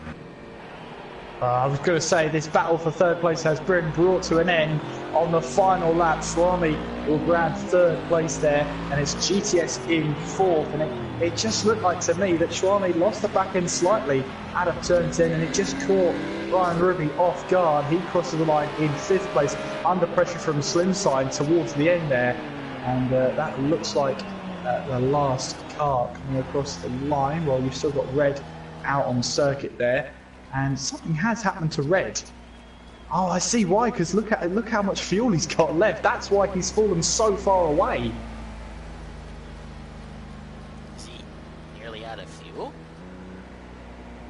I was going to say this battle for third place has been brought to an end on the final lap. Schwami will grab third place there, and it's GTS in fourth. And it just looked like to me that Schwami lost the back end slightly out of turn 10, and it just caught Ryan Ruby off guard. He crosses the line in fifth place under pressure from Slimside towards the end there, and that looks like the last car coming across the line. Well, you've still got Red out on circuit there. And something has happened to Red. Oh, I see why, because look how much fuel he's got left. That's why he's fallen so far away. Is he nearly out of fuel?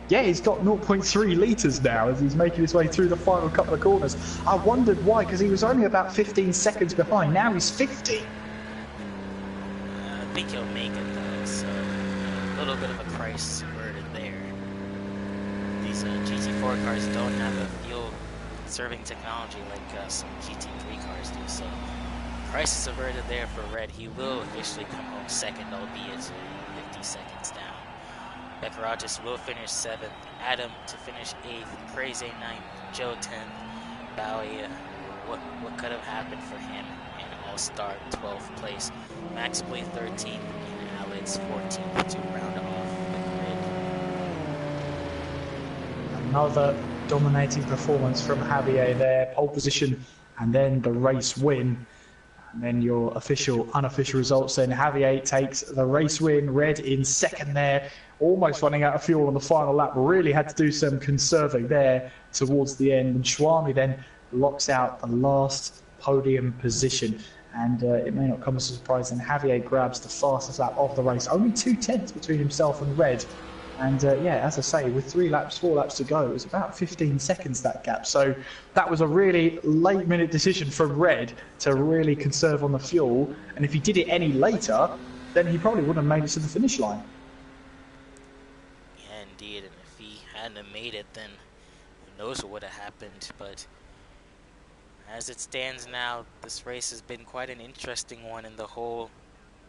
Yeah, he's got 0.3 litres now as he's making his way through the final couple of corners. I wondered why, because he was only about 15 seconds behind. Now he's 50. I think he'll make it though, so a little bit of a crisis. crisis averted there. These GT4 cars don't have a fuel-serving technology like some GT3 cars do, so crisis averted there for Red. He will officially come home second, albeit 50 seconds down. Bekarajis will finish 7th, Adam to finish 8th, Crazy 9th, Joe 10th, Bowie, what could have happened for him? An all-star 12th place, Max Play 13th, and Alex 14th to round off the grid. Another dominating performance from Javier there, pole position and then the race win. And then your unofficial results then. Javier takes the race win, Red in second there, almost running out of fuel on the final lap, really had to do some conserving there towards the end. And Schwami then locks out the last podium position. And it may not come as a surprise, then Javier grabs the fastest lap of the race. Only 2/10 between himself and Red. And yeah, as I say, with 4 laps to go, it was about 15 seconds, that gap. So that was a really late-minute decision from Red to really conserve on the fuel. And if he did it any later, then he probably wouldn't have made it to the finish line. Yeah, indeed. And if he hadn't have made it, then who knows what would have happened. But as it stands now, this race has been quite an interesting one in the whole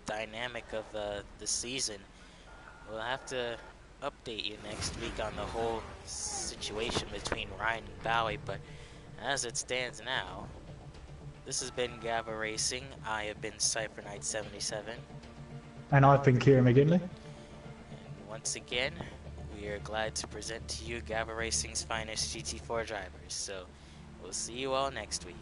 dynamic of the season. We'll have to update you next week on the whole situation between Ryan and Bowie, but as it stands now, this has been Gavra Racing. I have been Cypher Knight 77. And I've been Kieran McGinley. And once again, we are glad to present to you Gavra Racing's finest GT4 drivers. So we'll see you all next week.